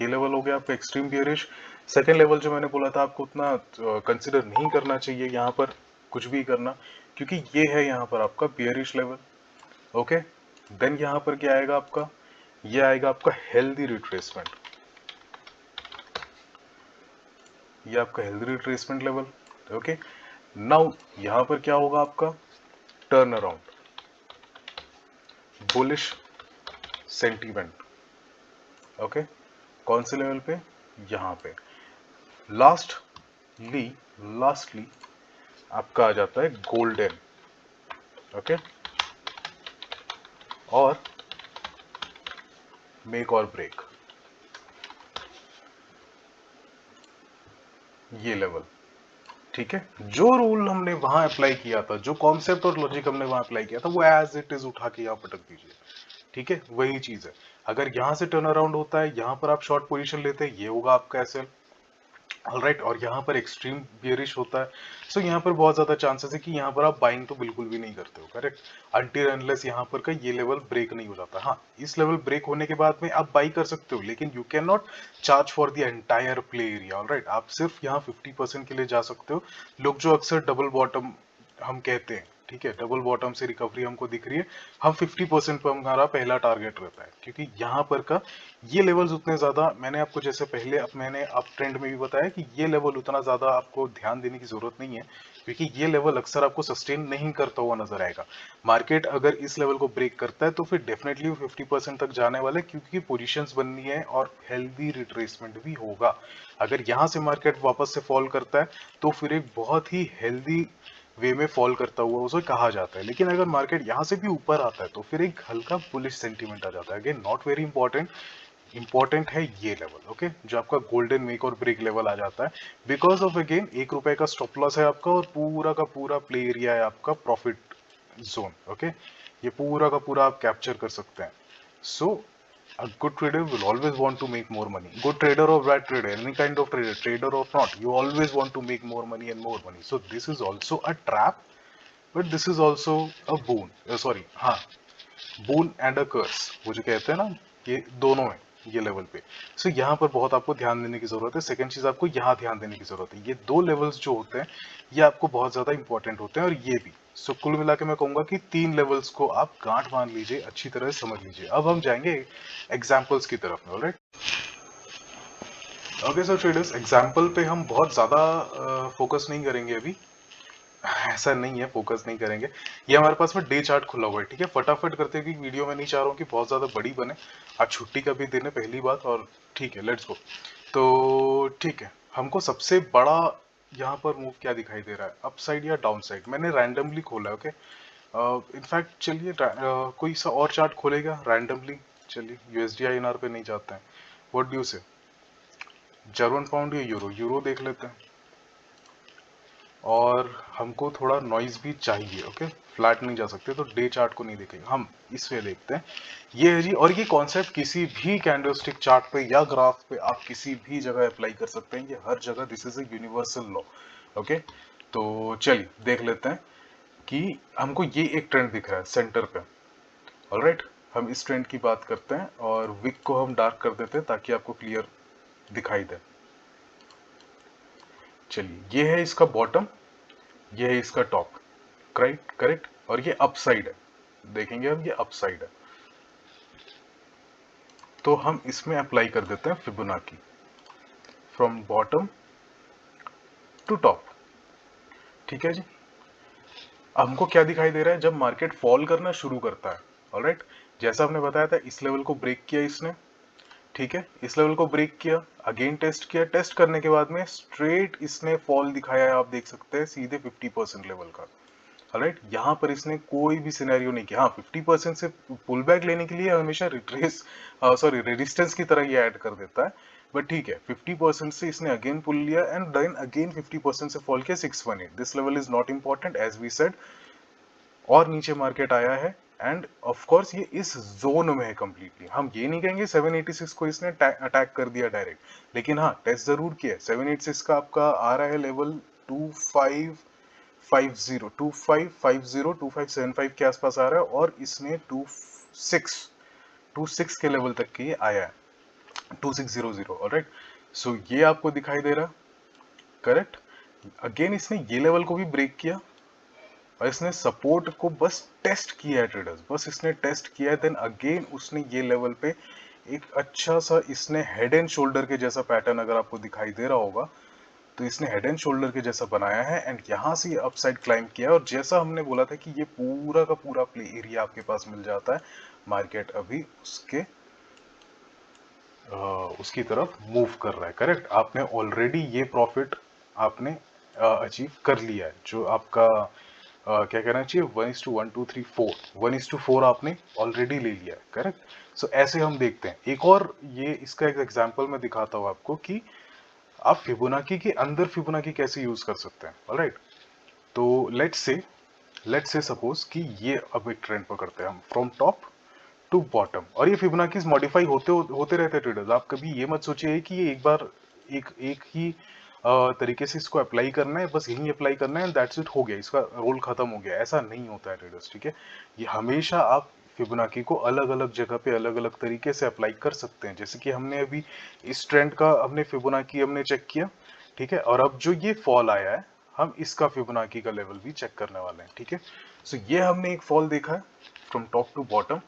ये लेवल हो गया आपका एक्सट्रीम बियरिश। सेकेंड लेवल जो मैंने बोला था आपको उतना कंसिडर नहीं करना चाहिए यहाँ पर कुछ भी करना, क्योंकि ये है यहाँ पर आपका बियरिश लेवल, ओके। देन यहाँ पर क्या आएगा आपका, ये आएगा आपका हेल्दी रिट्रेसमेंट, ये आपका healthy retracement level, okay. Now यहाँ पर क्या होगा आपका turn around, bullish sentiment, okay. कौन से लेवल पे, यहाँ पे। लास्टली आपका आ जाता है गोल्डन, ओके, और मेक और ब्रेक, ये लेवल, ठीक है। जो रूल हमने वहां अप्लाई किया था, जो कॉन्सेप्ट और लॉजिक हमने वहां अप्लाई किया था, वो एज इट इज उठा के यहाँ पटक दीजिए, ठीक है, वही चीज है। अगर यहां से टर्न अराउंड होता है, यहां पर आप शॉर्ट पोजीशन लेते हैं, ये होगा आपका एसएल, ऑलराइट। और यहाँ पर एक्सट्रीम बियरिश होता है, सो यहाँ पर बहुत ज्यादा चांसेस है कि यहाँ पर आप बाइंग तो बिल्कुल भी नहीं करते हो, करेक्ट, अनटिल अनलेस यहाँ पर का ये लेवल ब्रेक नहीं हो जाता। हाँ, इस लेवल ब्रेक होने के बाद में आप बाई कर सकते हो, लेकिन you can not charge for the entire play area, alright. आप सिर्फ यहाँ 50% के लिए जा सकते हो। लोग जो अक्सर डबल बॉटम हम कहते हैं, ठीक है, डबल बॉटम से रिकवरी हमको दिख रही है, हम 50% पर हमारा पहला टारगेट रहता है, क्योंकि यहाँ पर का ये लेवल्स उतने ज्यादा, मैंने आपको जैसे पहले मैंने अप ट्रेंड में भी बताया कि ये लेवल उतना ज्यादा आपको ध्यान देने की जरूरत नहीं है, क्योंकि ये लेवल अक्सर आपको सस्टेन नहीं करता हुआ नजर आएगा। मार्केट अगर इस लेवल को ब्रेक करता है तो फिर डेफिनेटली वो 50% तक जाने वाला है, क्योंकि पोजीशंस बननी है और हेल्दी रिट्रेसमेंट भी होगा। अगर यहाँ से मार्केट वापस से फॉल करता है तो फिर एक बहुत ही हेल्दी वे में फॉल करता हुआ उसे कहा जाता है। लेकिन अगर मार्केट यहाँ से भी ऊपर आता है तो फिर एक हल्का बुलिश सेंटीमेंट आ जाता है। Again not very important, important है ये लेवल, ओके, जो आपका गोल्डन मेक और ब्रेक लेवल आ जाता है। बिकॉज ऑफ अगेन 1 रुपए का स्टॉप लॉस है आपका, और पूरा का पूरा प्ले एरिया है आपका प्रॉफिट जोन, ओके। ये पूरा का पूरा आप कैप्चर कर सकते हैं। सो a good trader will always want to make more money. Good trader or bad trader, any kind of trader, trader or not, you always want to make more money and more money. So this is also a trap, but this is also a boon. Sorry, हाँ, boon and a curse, वो जो कहते हैं ना, ये दोनों है ये लेवल पे। सो यहाँ पर बहुत आपको ध्यान देने की जरूरत है। सेकंड चीज आपको यहाँ ध्यान देने की जरूरत है, ये दो लेवल्स जो होते हैं ये आपको बहुत ज्यादा इंपॉर्टेंट होते हैं, और ये भी। सो कुल मिला के मैं कहूंगा कि 3 लेवल्स को आप गांठ बांध लीजिए, अच्छी तरह से समझ लीजिए। अब हम जाएंगे एग्जाम्पल्स की तरफ में, alright. Okay so traders, example पे हम बहुत ज्यादा फोकस नहीं करेंगे अभी। ऐसा नहीं है, फोकस नहीं करेंगे। ये हमारे पास में डे चार्ट खुला हुआ है, ठीक है। फटाफट करते हैं कि वीडियो में नहीं चाह रहा हूँ कि बहुत ज्यादा बड़ी बने। आज छुट्टी का भी दिन है पहली बात, और ठीक है, लेट्स गो। तो ठीक है, हमको सबसे बड़ा यहाँ पर मूव क्या दिखाई दे रहा है, अप साइड या डाउन साइड? मैंने रैंडमली खोला है, ओके। इनफैक्ट चलिए कोई सा और चार्ट खोलेगा रैंडमली। चलिए यूएसडी आईएनआर पे नहीं जाते हैं। व्हाट डू यू से, जर्मन पाउंड या यूरो? यूरो देख लेते हैं। और हमको थोड़ा नॉइज भी चाहिए, ओके। फ्लैट नहीं जा सकते, तो डे चार्ट को नहीं देखेंगे हम, इसमें देखते हैं। ये है जी, और ये कॉन्सेप्ट किसी भी कैंडलस्टिक चार्ट पे या ग्राफ पे आप किसी भी जगह अप्लाई कर सकते हैं, ये हर जगह, this is a universal law, okay. तो चलिए देख लेते हैं कि हमको ये एक ट्रेंड दिख रहा है सेंटर पे, ऑलराइट। हम इस ट्रेंड की बात करते हैं और विक को हम डार्क कर देते हैं ताकि आपको क्लियर दिखाई दे। चलिए, ये है इसका बॉटम, ये है इसका टॉप, करेक्ट करेक्ट, और ये अपसाइड है, देखेंगे हम, ये अपसाइड है। तो हम इसमें अप्लाई कर देते हैं Fibonacci from bottom to top, ठीक है जी। हमको क्या दिखाई दे रहा है, जब मार्केट फॉल करना शुरू करता है, ऑलराइट, जैसा हमने बताया था, इस लेवल को ब्रेक किया इसने, ठीक है, इस लेवल को ब्रेक किया, अगेन टेस्ट किया, टेस्ट करने के बाद में स्ट्रेट इसने फॉल दिखाया है, आप देख सकते हैं सीधे 50% लेवल का, राइट। यहाँ पर इसने कोई भी सिनेरियो नहीं किया। हाँ, 50% से पुल बैक लेने के लिए हमेशा रिट्रेस, सॉरी, रेजिस्टेंस की तरह ये ऐड कर देता है, बट ठीक है, 50% से इसने अगेन पुल लिया एंड देन अगेन 50% से फॉल किया 618। This level is not important as we said, और नीचे मार्केट आया है एंड ऑफ कोर्स ये इस जोन में है कंप्लीटली। हम ये नहीं कहेंगे 786 को इसने अटैक कर दिया डायरेक्ट, लेकिन हाँ, टेस्ट जरूर किया। 786 का आपका आ रहा है लेवल 2550, 2550, 2575 के आसपास आ रहा है, और इसने 26 के लेवल तक के आया है, 2600, ऑलराइट। सो ये आपको दिखाई दे रहा, करेक्ट। अगेन इसने ये लेवल को भी ब्रेक किया और इसने सपोर्ट को बस टेस्ट किया है ट्रेडर्स, बस इसने टेस्ट किया है, देन अगेन उसने ये लेवल पे एक अच्छा सा इसने हेड एंड शोल्डर के जैसा पैटर्न, अगर आपको दिखाई दे रहा होगा, तो इसने हेड एंड शोल्डर के जैसा बनाया है एंड यहाँ से ये अपसाइड क्लाइंब किया, और जैसा हमने बोला था कि ये पूरा का पूरा प्ले एरिया आपके पास मिल जाता है, मार्केट अभी उसकी तरफ मूव कर रहा है, करेक्ट। आपने ऑलरेडी ये प्रॉफिट आपने अचीव कर लिया है, जो आपका क्या कहना चाहिए, 1:1 2 3 4, 1:4 आपने ऑलरेडी ले लिया है, करेक्ट। सो ऐसे हम देखते हैं। एक और ये इसका एक एग्जांपल मैं दिखाता हूँ आपको कि आप फिबोनाची के अंदर फिबोनाची कैसे यूज कर सकते हैं, ऑलराइट। तो लेट्स से सपोज कि ये अब एक ट्रेंड पकड़ते हैं हम फ्रॉम टॉप टू बॉटम, और ये फिबोनाची मॉडिफाई होते रहते हैं ट्रेडर्स। आप कभी ये मत सोचिए कि ये एक बार एक एक ही तरीके से इसको अप्लाई करना है, बस यही अप्लाई करना है, दैट्स इट, हो गया, इसका रोल खत्म हो गया। ऐसा नहीं होता है ट्रेडर्स, ठीक है। ये हमेशा आप फिबोनाची को अलग अलग जगह पे अलग अलग तरीके से अप्लाई कर सकते हैं। जैसे कि हमने अभी इस ट्रेंड का हमने फिबोनाची हमने चेक किया, ठीक है, और अब जो ये फॉल आया है, हम इसका फिबोनाची का लेवल भी चेक करने वाले हैं, ठीक है। सो ये हमने एक फॉल देखा है फ्रॉम टॉप टू बॉटम।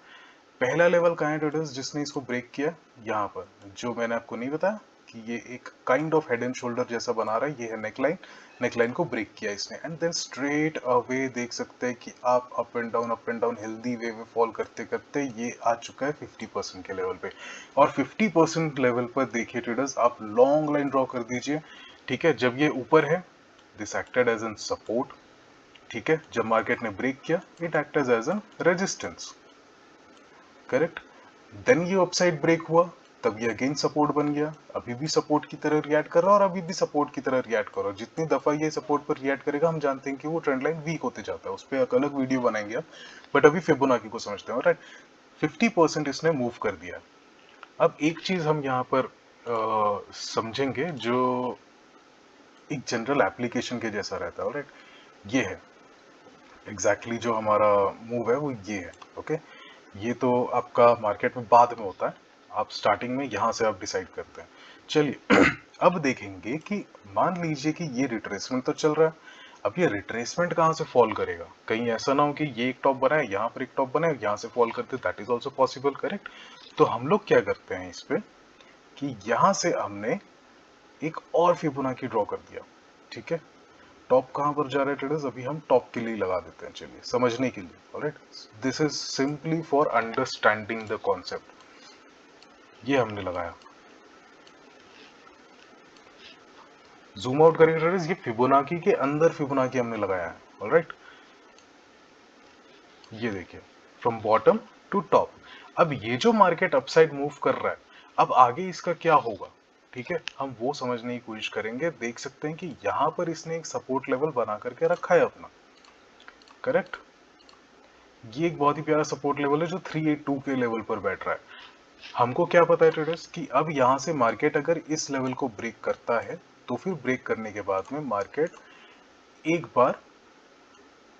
पहला लेवल कहाँ है ट्रेडर्स जिसने इसको ब्रेक किया, यहाँ पर, जो मैंने आपको नहीं बताया कि ये एक kind of head and shoulder जैसा बना रहा है, ये है नेकलाइन, नेकलाइन को ब्रेक किया इसने एंड देन स्ट्रेट अवे देख सकते हैं कि आप up and down healthy way में फॉल करते करते ये आ चुका है 50% के लेवल पे, और 50% लेवल पर देखिए ट्रेडर्स, आप लॉन्ग लाइन ड्रॉ कर दीजिए, ठीक है। जब ये ऊपर है, this acted as an support, ठीक है। जब मार्केट ने ब्रेक किया, it acted as an resistance, correct. Then ये अपसाइड ब्रेक हुआ, तब ये अगेन सपोर्ट बन गया, अभी भी सपोर्ट की तरह रिएक्ट कर रहा है और अभी भी सपोर्ट की तरह रिएक्ट कर रहा है। जितनी दफा ये सपोर्ट पर रिएक्ट करेगा, हम जानते हैं कि वो ट्रेंड लाइन वीक होते जाता है, उस पर एक अलग वीडियो बनाएंगे आप, बट अभी फिबोनाची को समझते हैं, राइट। 50% इसने मूव कर दिया। अब एक चीज हम यहाँ पर समझेंगे जो एक जनरल एप्लीकेशन के जैसा रहता है, राइट। ये है एग्जैक्टली जो हमारा मूव है, वो ये है, ओके। ये तो आपका मार्केट में बाद में होता है, आप स्टार्टिंग में यहाँ से आप डिसाइड करते हैं। चलिए अब देखेंगे कि मान लीजिए कि ये रिट्रेसमेंट तो चल रहा है, अब ये रिट्रेसमेंट कहाँ से फॉल करेगा, कहीं ऐसा ना हो कि ये एक टॉप बना है, यहाँ पर एक टॉप बना है, यहाँ से फॉल करते, that is also possible, correct. तो हम लोग क्या करते हैं इस पे कि यहाँ से हमने एक और फिबोनाची ड्रॉ कर दिया, ठीक है। टॉप कहाँ पर जा रहा है ट्रेडर्स, अभी हम टॉप के लिए लगा देते हैं, चलिए समझने के लिए। Alright, this is simply for understanding the concept. ये हमने लगाया, जूम आउट करेंगे ट्रेडर्स, ये फिबोनाकी के अंदर फिबोनाकी हमने लगाया है। ऑलराइट, ये देखिए फ्रॉम बॉटम टू टॉप। अब ये जो मार्केट अपसाइड मूव कर रहा है, अब आगे इसका क्या होगा, ठीक है, हम वो समझने की कोशिश करेंगे। देख सकते हैं कि यहां पर इसने एक सपोर्ट लेवल बना करके रखा है अपना, करेक्ट। ये एक बहुत ही प्यारा सपोर्ट लेवल है जो 382 के लेवल पर बैठ रहा है। हमको क्या पता है ट्रेडर्स कि अब यहां से मार्केट अगर इस लेवल को ब्रेक करता है तो फिर ब्रेक करने के बाद में मार्केट एक बार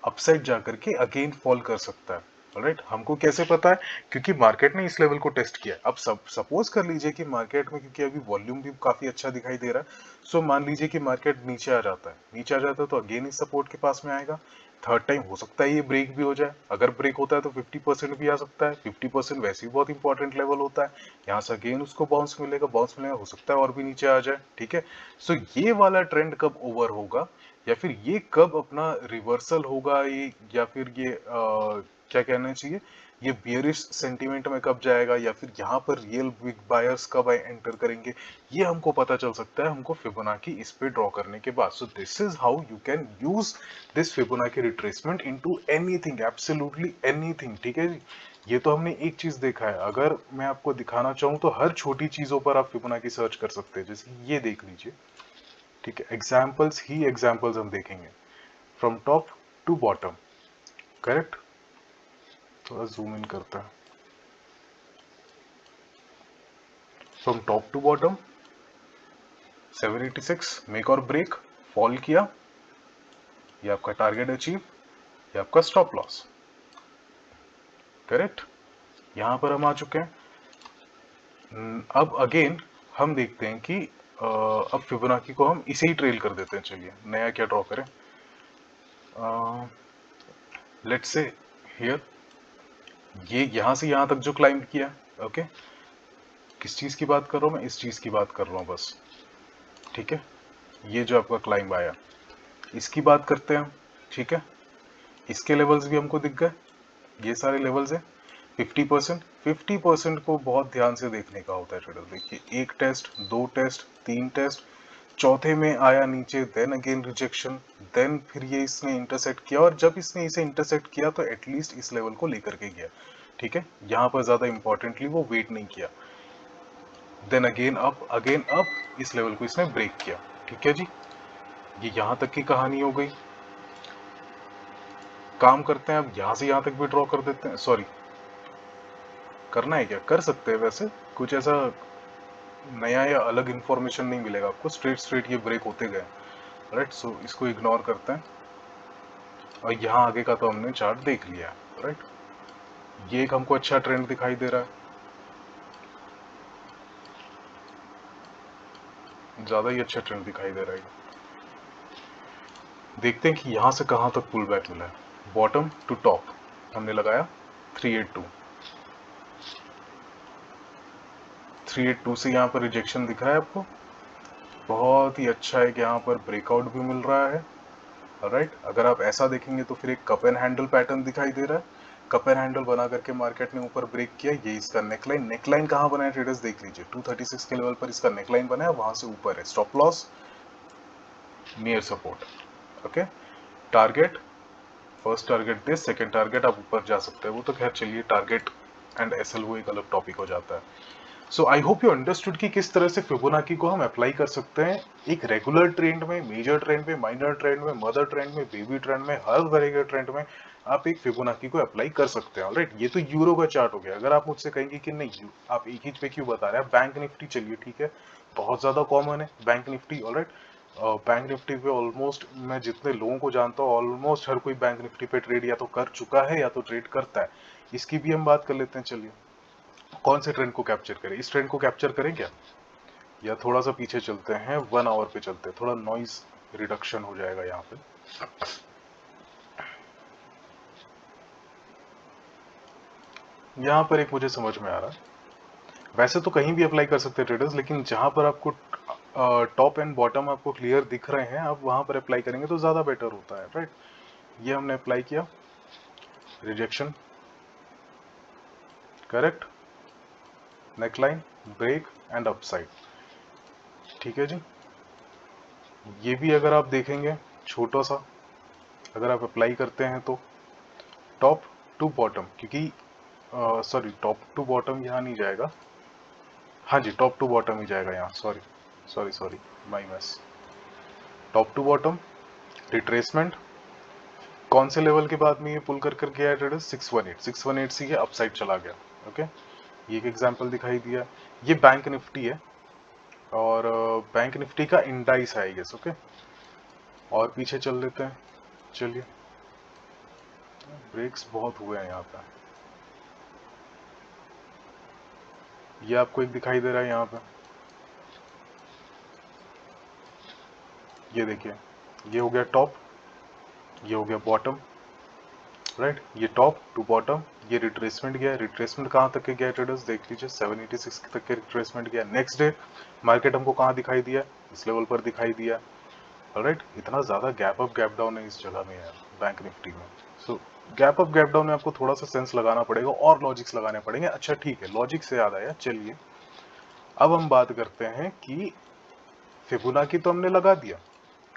अपसाइड जाकर के अगेन फॉल कर सकता है। ऑलराइट, हमको कैसे पता है, क्योंकि मार्केट ने इस लेवल को टेस्ट किया। अब सपोज कर लीजिए कि मार्केट में, क्योंकि अभी वॉल्यूम भी काफी अच्छा दिखाई दे रहा है, सो मान लीजिए कि मार्केट नीचे आ जाता है, नीचे आ जाता है तो अगेन इस सपोर्ट के पास में आएगा। थर्ड टाइम हो सकता है ये ब्रेक भी हो जाए, अगर ब्रेक होता है तो 50% भी आ सकता है। 50% वैसे ही बहुत इंपॉर्टेंट लेवल होता है, यहाँ से अगेन उसको बाउंस मिलेगा, बाउंस मिलेगा, हो सकता है और भी नीचे आ जाए, ठीक है। सो ये वाला ट्रेंड कब ओवर होगा, या फिर ये कब अपना रिवर्सल होगा, ये या फिर ये क्या कहना चाहिए, ये बियरिश सेंटीमेंट में कब जाएगा, या फिर यहाँ पर रियल बिग बायर्स कब एंटर करेंगे, ये हमको पता चल सकता है हमको फिबोनाकी इस पे ड्रॉ करने के बाद। सो this is how you can use this Fibonacci retracement into anything, absolutely anything, ठीक है जी। ये तो हमने एक चीज देखा है, अगर मैं आपको दिखाना चाहूँ तो हर छोटी चीजों पर आप फिबोनाकी सर्च कर सकते हैं, जैसे ये देख लीजिए, ठीक है। एग्जाम्पल्स ही एग्जाम्पल्स हम देखेंगे from top to bottom, correct. थोड़ा जूम इन करता है, from top to bottom 786 make और ब्रेक, फॉल किया, ये आपका टारगेट अचीव, ये आपका स्टॉप लॉस, करेक्ट। यहां पर हम आ चुके हैं। अब अगेन हम देखते हैं कि अब फिबोनाची को हम इसे ही ट्रेल कर देते हैं। चलिए नया क्या ड्रॉ करें, लेट्स से हियर, ये यहां से यहां तक जो क्लाइंब किया, ओके। किस चीज की बात कर रहा हूं मैं, इस चीज की बात कर रहा हूं बस, ठीक है। ये जो आपका क्लाइंब आया, इसकी बात करते हैं हम, ठीक है। इसके लेवल्स भी हमको दिख गए, ये सारे लेवल्स हैं। 50%, 50% को बहुत ध्यान से देखने का होता है ट्रेडर। देखिए एक टेस्ट, दो टेस्ट, तीन टेस्ट, चौथे में आया नीचे, देन अगेन रिजेक्शन, देन फिर ये इसने इंटरसेक्ट किया, और जब इसने इसे इंटरसेक्ट किया तो एटलीस्ट इस लेवल को लेकर के गया, ठीक है। यहाँ पर ज्यादा इंपॉर्टेंटली वो वेट नहीं किया, देन अगेन अप, इस लेवल को इसने ब्रेक किया, ठीक है जी। ये यहाँ तक की कहानी हो गई। काम करते हैं, अब यहाँ से यहाँ तक भी ड्रॉ कर देते हैं, सॉरी करना है क्या, कर सकते हैं वैसे, कुछ ऐसा नया या अलग इंफॉर्मेशन नहीं मिलेगा आपको, स्ट्रेट स्ट्रेट ये ब्रेक होते गए, राइट। सो इसको इग्नोर करते हैं, और यहाँ आगे का तो हमने चार्ट देख लिया, राइट। ये एक हमको अच्छा ट्रेंड दिखाई दे रहा है, ज्यादा ही अच्छा ट्रेंड दिखाई दे रहा है। देखते हैं कि यहाँ से कहाँ तक पुल बैक मिला है। बॉटम टू टॉप हमने लगाया 382, 382 से यहाँ पर रिजेक्शन दिख रहा है आपको, बहुत ही अच्छा है कि यहाँ पर ब्रेकआउट भी मिल रहा है, राइट। अगर आप ऐसा देखेंगे तो फिर एक कप एंड हैंडल पैटर्न दिखाई दे रहा है, कप एंड हैंडल बना करके मार्केट ने ऊपर ब्रेक किया। ये इसका नेकलाइन, नेकलाइन कहाँ बना है ट्रेडर्स देख लीजिए, 236 के लेवल पर इसका नेकलाइन बना है, वहां से ऊपर है stop loss, near support, okay. Target, first target this, second target आप ऊपर जा सकते हैं, वो तो खैर चलिए टारगेट एंड एसएल वो एक अलग टॉपिक हो जाता है। सो आई होप यू अंडरस्टूड कि किस तरह से फिबोनाची को हम अप्लाई कर सकते हैं एक रेगुलर ट्रेंड में, मेजर ट्रेंड में, माइनर ट्रेंड में, मदर ट्रेंड में, बेबी ट्रेंड में, हर तरह के ट्रेंड में आप एक फिबोनाची को अप्लाई कर सकते हैं। ऑलराइट, ये तो यूरो का चार्ट हो गया। अगर आप मुझसे कहेंगे कि नहीं आप एक ही पे क्यों बता रहे हैं, बैंक निफ्टी चलिए ठीक है, बहुत ज्यादा कॉमन है bank Nifty. Alright, bank Nifty पे ऑलमोस्ट मैं जितने लोगों को जानता हूँ ऑलमोस्ट हर कोई बैंक निफ्टी पे ट्रेड या तो कर चुका है या तो ट्रेड करता है। इसकी भी हम बात कर लेते हैं, चलिए कौन से ट्रेंड को कैप्चर करें, इस ट्रेंड को कैप्चर करें क्या, या थोड़ा सा पीछे चलते हैं, 1 आवर पे चलते हैं, थोड़ा नॉइज रिडक्शन हो जाएगा यहाँ पे। यहाँ पर एक मुझे समझ में आ रहा है, वैसे तो कहीं भी अप्लाई कर सकते हैं ट्रेडर्स, लेकिन जहां पर आपको टॉप एंड बॉटम आपको क्लियर दिख रहे हैं, आप वहां पर अप्लाई करेंगे तो ज्यादा बेटर होता है, राइट। ये हमने अप्लाई किया, rejection, correct, neckline, break and upside, ठीक है जी। ये भी अगर आप देखेंगे छोटा सा, अगर आप अप्लाई करते हैं तो टॉप टू बॉटम, क्योंकि सॉरी टॉप टू बॉटम यहाँ नहीं जाएगा, हाँ जी टॉप टू बॉटम ही जाएगा यहाँ, sorry sorry sorry, my miss. Top to bottom, retracement, कौन से लेवल के बाद में ये पुल कर कर गया है, 618 से ये अपसाइड चला गया, ओके। ये एक एग्जांपल दिखाई दिया। ये बैंक निफ्टी है और बैंक निफ्टी का इंडाइस है आई गेस, ओके। और पीछे चल लेते हैं, चलिए। ब्रेक्स बहुत हुए हैं यहाँ पे, ये आपको एक दिखाई दे रहा है यहाँ पे, ये देखिए, ये हो गया टॉप, ये हो गया बॉटम, राइट। ये टॉप टू बॉटम, ये रिट्रेसमेंट गया, रिट्रेसमेंट कहाँ तक के गया ट्रेडर्स देख लीजिए, 786 तक के रिट्रेसमेंट गया। नेक्स्ट डे मार्केट हमको कहाँ दिखाई दिया, इस लेवल पर दिखाई दिया, राइट। इतना ज्यादा गैप अप गैप डाउन है इस जगह में यार, बैंक निफ्टी में। सो गैप अप गैप डाउन में आपको थोड़ा सा सेंस लगाना पड़ेगा और लॉजिक्स लगाने पड़ेंगे। अच्छा ठीक है, लॉजिक से याद आया, चलिए अब हम बात करते हैं कि फिबोनाची तो हमने लगा दिया,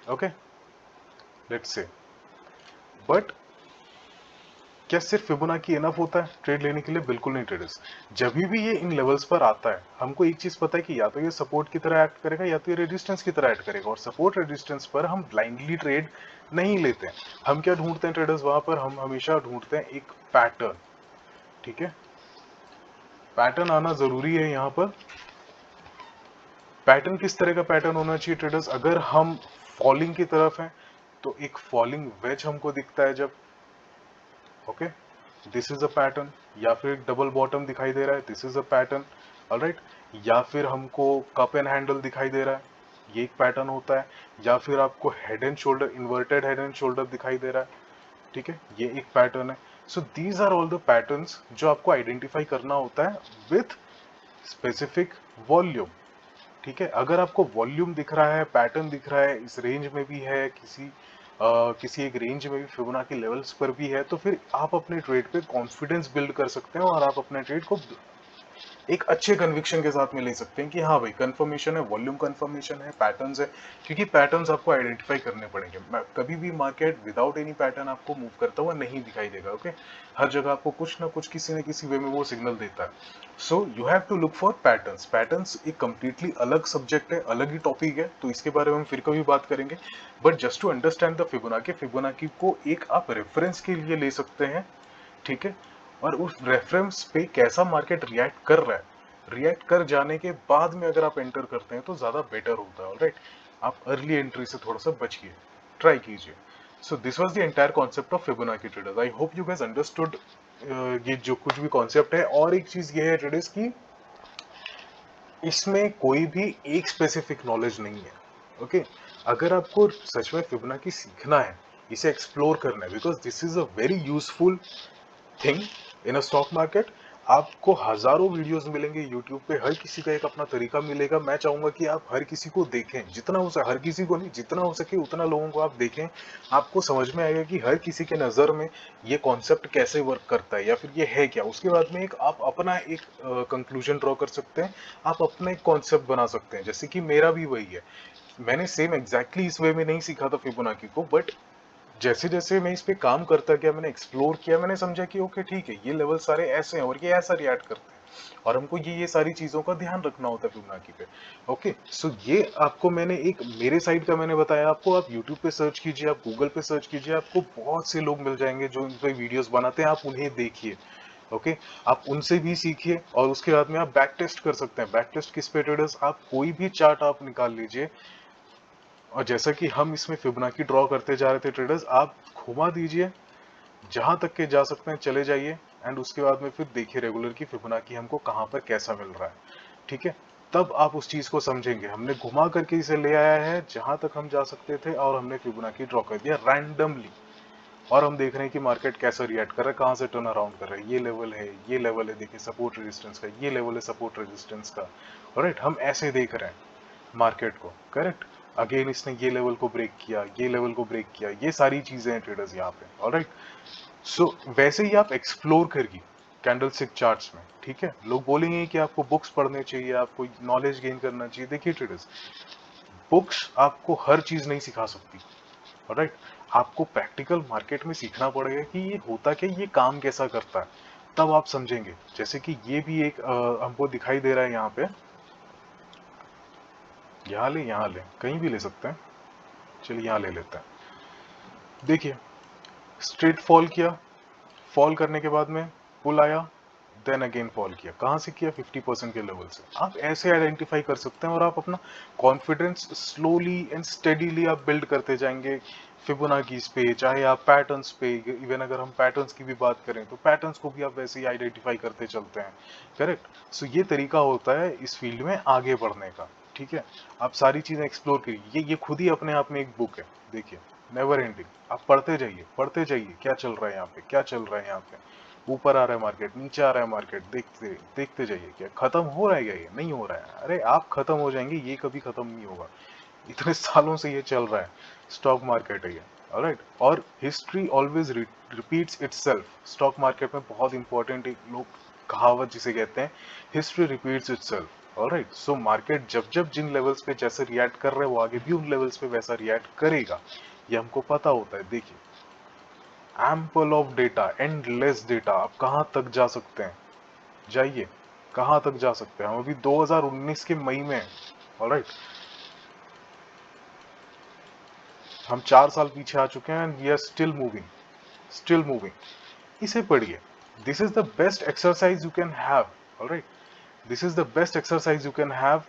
ओके, लेट्स से, बट क्या सिर्फ फिबोनाची इनफ होता है ट्रेड लेने के लिए? बिल्कुल नहीं ट्रेडर्स। जब भी ये इन लेवल्स पर आता है, हमको एक चीज पता है कि या तो ये सपोर्ट की तरह एक्ट करेगा या तो ये रेजिस्टेंस की तरह एक्ट करेगा, और सपोर्ट रेजिस्टेंस पर हम ब्लाइंडली ट्रेड नहीं लेते हैं। हम क्या ढूंढते हैं ट्रेडर्स वहां पर? हम हमेशा ढूंढते हैं एक पैटर्न, ठीक है। पैटर्न आना जरूरी है यहाँ पर। पैटर्न किस तरह का पैटर्न होना चाहिए ट्रेडर्स? अगर हम फॉलिंग की तरफ हैं तो एक फॉलिंग वेज हमको दिखता है जब, okay, this is a pattern. या फिर डबल बॉटम दिखाई दे रहा है, this is a pattern, alright. या फिर हमको कप एंड हैंडल दिखाई दे रहा है, ये एक पैटर्न होता है। या फिर आपको head and shoulder, inverted head and shoulder दिखाई दे रहा है, ठीक है, ये एक पैटर्न है। So these are all the patterns जो आपको आइडेंटिफाई करना होता है विथ स्पेसिफिक वॉल्यूम, ठीक है। अगर आपको वॉल्यूम दिख रहा है, पैटर्न दिख रहा है, इस रेंज में भी है, किसी एक रेंज में भी फिबोनाची लेवल्स पर भी है, तो फिर आप अपने ट्रेड पे कॉन्फिडेंस बिल्ड कर सकते हैं और आप अपने ट्रेड को एक अच्छे कन्विक्शन के साथ में ले सकते हैं कि हाँ भाई कंफर्मेशन है, वॉल्यूम कंफर्मेशन है, पैटर्न्स है। क्योंकि पैटर्न्स आपको आइडेंटिफाई करने पड़ेंगे। कभी भी मार्केट विदाउट एनी पैटर्न आपको मूव करता हुआ नहीं दिखाई देगा, ओके। हर जगह आपको कुछ ना कुछ किसी न किसी वे में वो सिग्नल देता है। So you have to look for patterns. Patterns एक कंप्लीटली अलग सब्जेक्ट है, अलग ही टॉपिक है, तो इसके बारे में हम फिर कभी बात करेंगे। But just to understand the Fibonacci को एक आप रेफरेंस के लिए ले सकते हैं, ठीक है। और उस रेफरेंस पे कैसा मार्केट रिएक्ट कर रहा है, रिएक्ट कर जाने के बाद में अगर आप एंटर करते हैं तो ज्यादा बेटर होता है, ऑलराइट। आप अर्ली एंट्री से थोड़ा सा बचिए, ट्राई कीजिए। So this was the entire concept of Fibonacci traders. I hope you guys understood ये जो कुछ भी कॉन्सेप्ट है। और एक चीज ये है ट्रेडर्स की इसमें कोई भी एक स्पेसिफिक नॉलेज नहीं है, ओके। अगर आपको सच में फिबोनाची सीखना है, इसे एक्सप्लोर करना है, because this is a very useful thing in a stock market. आपको हजारों वीडियोस मिलेंगे यूट्यूब पे, हर किसी का एक अपना तरीका मिलेगा। मैं चाहूंगा कि आप हर किसी को देखें, जितना हो सके, हर किसी को नहीं, जितना हो सके उतना लोगों को आप देखें। आपको समझ में आएगा कि हर किसी के नजर में ये कॉन्सेप्ट कैसे वर्क करता है या फिर ये है क्या। उसके बाद में एक आप अपना एक कंक्लूजन ड्रॉ कर सकते हैं, आप अपना एक कॉन्सेप्ट बना सकते हैं। जैसे कि मेरा भी वही है, मैंने सेम एग्जैक्टली इस वे में नहीं सीखा था फिबोनाची को, बट जैसे जैसे मैं इस पे काम करता गया, मैंने एक्सप्लोर किया, मैंने समझा कि ओके ठीक है, ये लेवल सारे ऐसे हैं और ये ऐसा रिएक्ट करते हैं और हमको ये सारी चीजों का ध्यान रखना होता है फिबोनाची पे, ओके। सो ये आपको मैंने एक मेरे साइड का मैंने बताया आपको। आप यूट्यूब पे सर्च कीजिए, आप गूगल पे सर्च कीजिए, आपको बहुत से लोग मिल जाएंगे जो इन पे वीडियोस बनाते हैं, आप उन्हें देखिए, ओके। आप उनसे भी सीखिए और उसके बाद में आप बैक टेस्ट कर सकते हैं। बैक टेस्ट किस पे ट्रेडर्स? आप कोई भी चार्ट आप निकाल लीजिए, और जैसा कि हम इसमें फिबोनाची ड्रॉ करते जा रहे थे ट्रेडर्स, आप घुमा दीजिए, जहां तक के जा सकते हैं चले जाइए, एंड उसके बाद में फिर देखिए रेगुलर की फिबोनाची हमको कहां पर कैसा मिल रहा है, ठीक है। तब आप उस चीज को समझेंगे। हमने घुमा करके इसे ले आया है जहां तक हम जा सकते थे और हमने फिबोनाची ड्रॉ कर दिया रैंडमली, और हम देख रहे हैं कि मार्केट कैसा रिएक्ट कर रहा है, कहां से टर्न अराउंड कर रहा है। ये लेवल है, ये लेवल है, देखिए सपोर्ट रेजिस्टेंस का, ये लेवल है सपोर्ट रेजिस्टेंस का, राइट। हम ऐसे देख रहे हैं, मार्केट को, करेक्ट। अगेन इसने ये लेवल को ब्रेक किया, ये लेवल को ब्रेक किया, ये सारी चीजें हैं ट्रेडर्स यहाँ पे, ऑलराइट। सो वैसे ही आप एक्सप्लोर करिए कैंडलस्टिक चार्ट्स में, ठीक है। लोग बोलेंगे कि आपको बुक्स पढ़ने चाहिए, आपको नॉलेज गेन करना चाहिए। देखिए ट्रेडर्स, बुक्स आपको हर चीज नहीं सिखा सकती, ऑलराइट। आपको प्रैक्टिकल मार्केट में सीखना पड़ेगा कि ये होता क्या, ये काम कैसा करता है, तब आप समझेंगे। जैसे कि ये भी एक हमको दिखाई दे रहा है यहाँ पे, यहाँ ले, कहीं भी ले सकते हैं, चलिए यहाँ ले लेते हैं। देखिए स्ट्रेट फॉल किया, फॉल करने के बाद में पुल आया, देन अगेन फॉल किया। कहाँ से किया? 50% के लेवल से। आप ऐसे आइडेंटिफाई कर सकते हैं और आप अपना कॉन्फिडेंस स्लोली एंड स्टेडीली आप बिल्ड करते जाएंगे फिबोनाकीज पे, चाहे आप पैटर्न्स पे। इवन अगर हम पैटर्न्स की भी बात करें तो पैटर्न्स को भी आप वैसे ही आइडेंटिफाई करते चलते हैं, करेक्ट। सो ये तरीका होता है इस फील्ड में आगे बढ़ने का, ठीक है। आप सारी चीजें एक्सप्लोर करिए, ये खुद ही अपने आप में एक बुक है, देखिए, नेवर एंडिंग। आप पढ़ते जाइए, क्या चल रहा है यहाँ पे, क्या चल रहा है यहाँ पे, ऊपर आ रहा है मार्केट, नीचे आ रहा है मार्केट, देखते देखते जाइए। क्या खत्म हो रहा है क्या? ये नहीं हो रहा है। अरे आप खत्म हो जाएंगे, ये कभी खत्म नहीं होगा। इतने सालों से ये चल रहा है, स्टॉक मार्केट है ये, ऑलराइट। और history always repeats itself. Stock market में बहुत इंपॉर्टेंट एक लोग कहावत जिसे कहते हैं, history repeats itself, alright. So market जब जब जिन लेवल्स पे जैसे रिएक्ट कर रहा है, वो आगे भी उन लेवल्स पे वैसा रिएक्ट करेगा, ये हमको पता होता है। देखिए ample of data, endless data, आप कहां तक जा सकते हैं, जाइए, कहां तक जा सकते हैं। हम अभी 2019 के मई में, ऑलराइट, हम 4 साल पीछे आ चुके हैं and we are still moving, still moving. इसे पढ़िए, this is the best exercise you can have, alright. This is the best exercise you can have,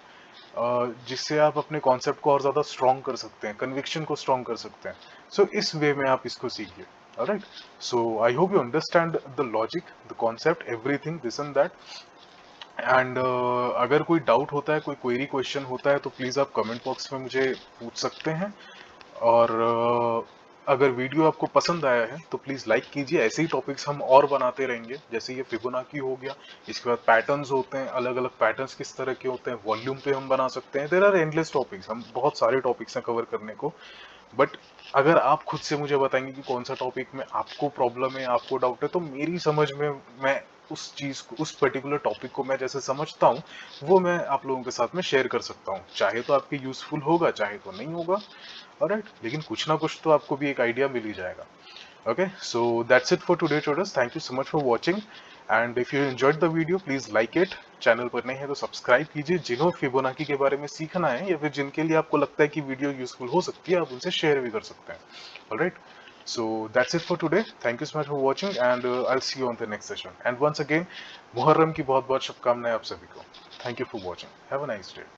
जिससे आप अपने कॉन्सेप्ट को और ज्यादा स्ट्रॉन्ग कर सकते हैं, कन्विक्शन को स्ट्रॉन्ग कर सकते हैं। सो इस वे में आप इसको सीखिए, alright. So I hope you understand the logic, the concept, everything this and that. And अगर कोई डाउट होता है, कोई क्वेरी क्वेश्चन होता है, तो प्लीज आप कमेंट बॉक्स में मुझे पूछ सकते हैं। और अगर वीडियो आपको पसंद आया है तो प्लीज लाइक कीजिए। ऐसे ही टॉपिक्स हम और बनाते रहेंगे, जैसे ये फिबोनाकी हो गया, इसके बाद पैटर्न्स होते हैं, अलग अलग पैटर्न्स किस तरह के होते हैं, वॉल्यूम पे हम बना सकते हैं। देयर आर एंडलेस टॉपिक्स, हम बहुत सारे टॉपिक्स हैं कवर करने को। बट अगर आप खुद से मुझे बताएंगे कि कौन सा टॉपिक में आपको प्रॉब्लम है, आपको डाउट है, तो मेरी समझ में मैं उस चीज को, उस पर्टिकुलर टॉपिक को मैं जैसे समझता हूँ, वो मैं आप लोगों के साथ में शेयर कर सकता हूँ। चाहे तो आपके यूजफुल होगा, चाहे तो नहीं होगा, ऑलराइट, लेकिन कुछ ना कुछ तो आपको भी एक आइडिया मिल ही जाएगा। Okay, so that's it for today traders. Thank you so much for watching, and if you enjoyed the video please like it। Channel पर नहीं है तो सब्सक्राइब कीजिए। जिन्हों फिबोनाकी के बारे में सीखना है या फिर जिनके लिए आपको लगता है कि वीडियो यूजफुल हो सकती है, आप उनसे शेयर भी कर सकते हैं, alright. So that's it for today. Thank you so much for watching, and I'll see you on the next session. And once again, Muharram की बहुत बहुत शुभकामनाएं आप सभी को। Thank you for watching. Have a nice day.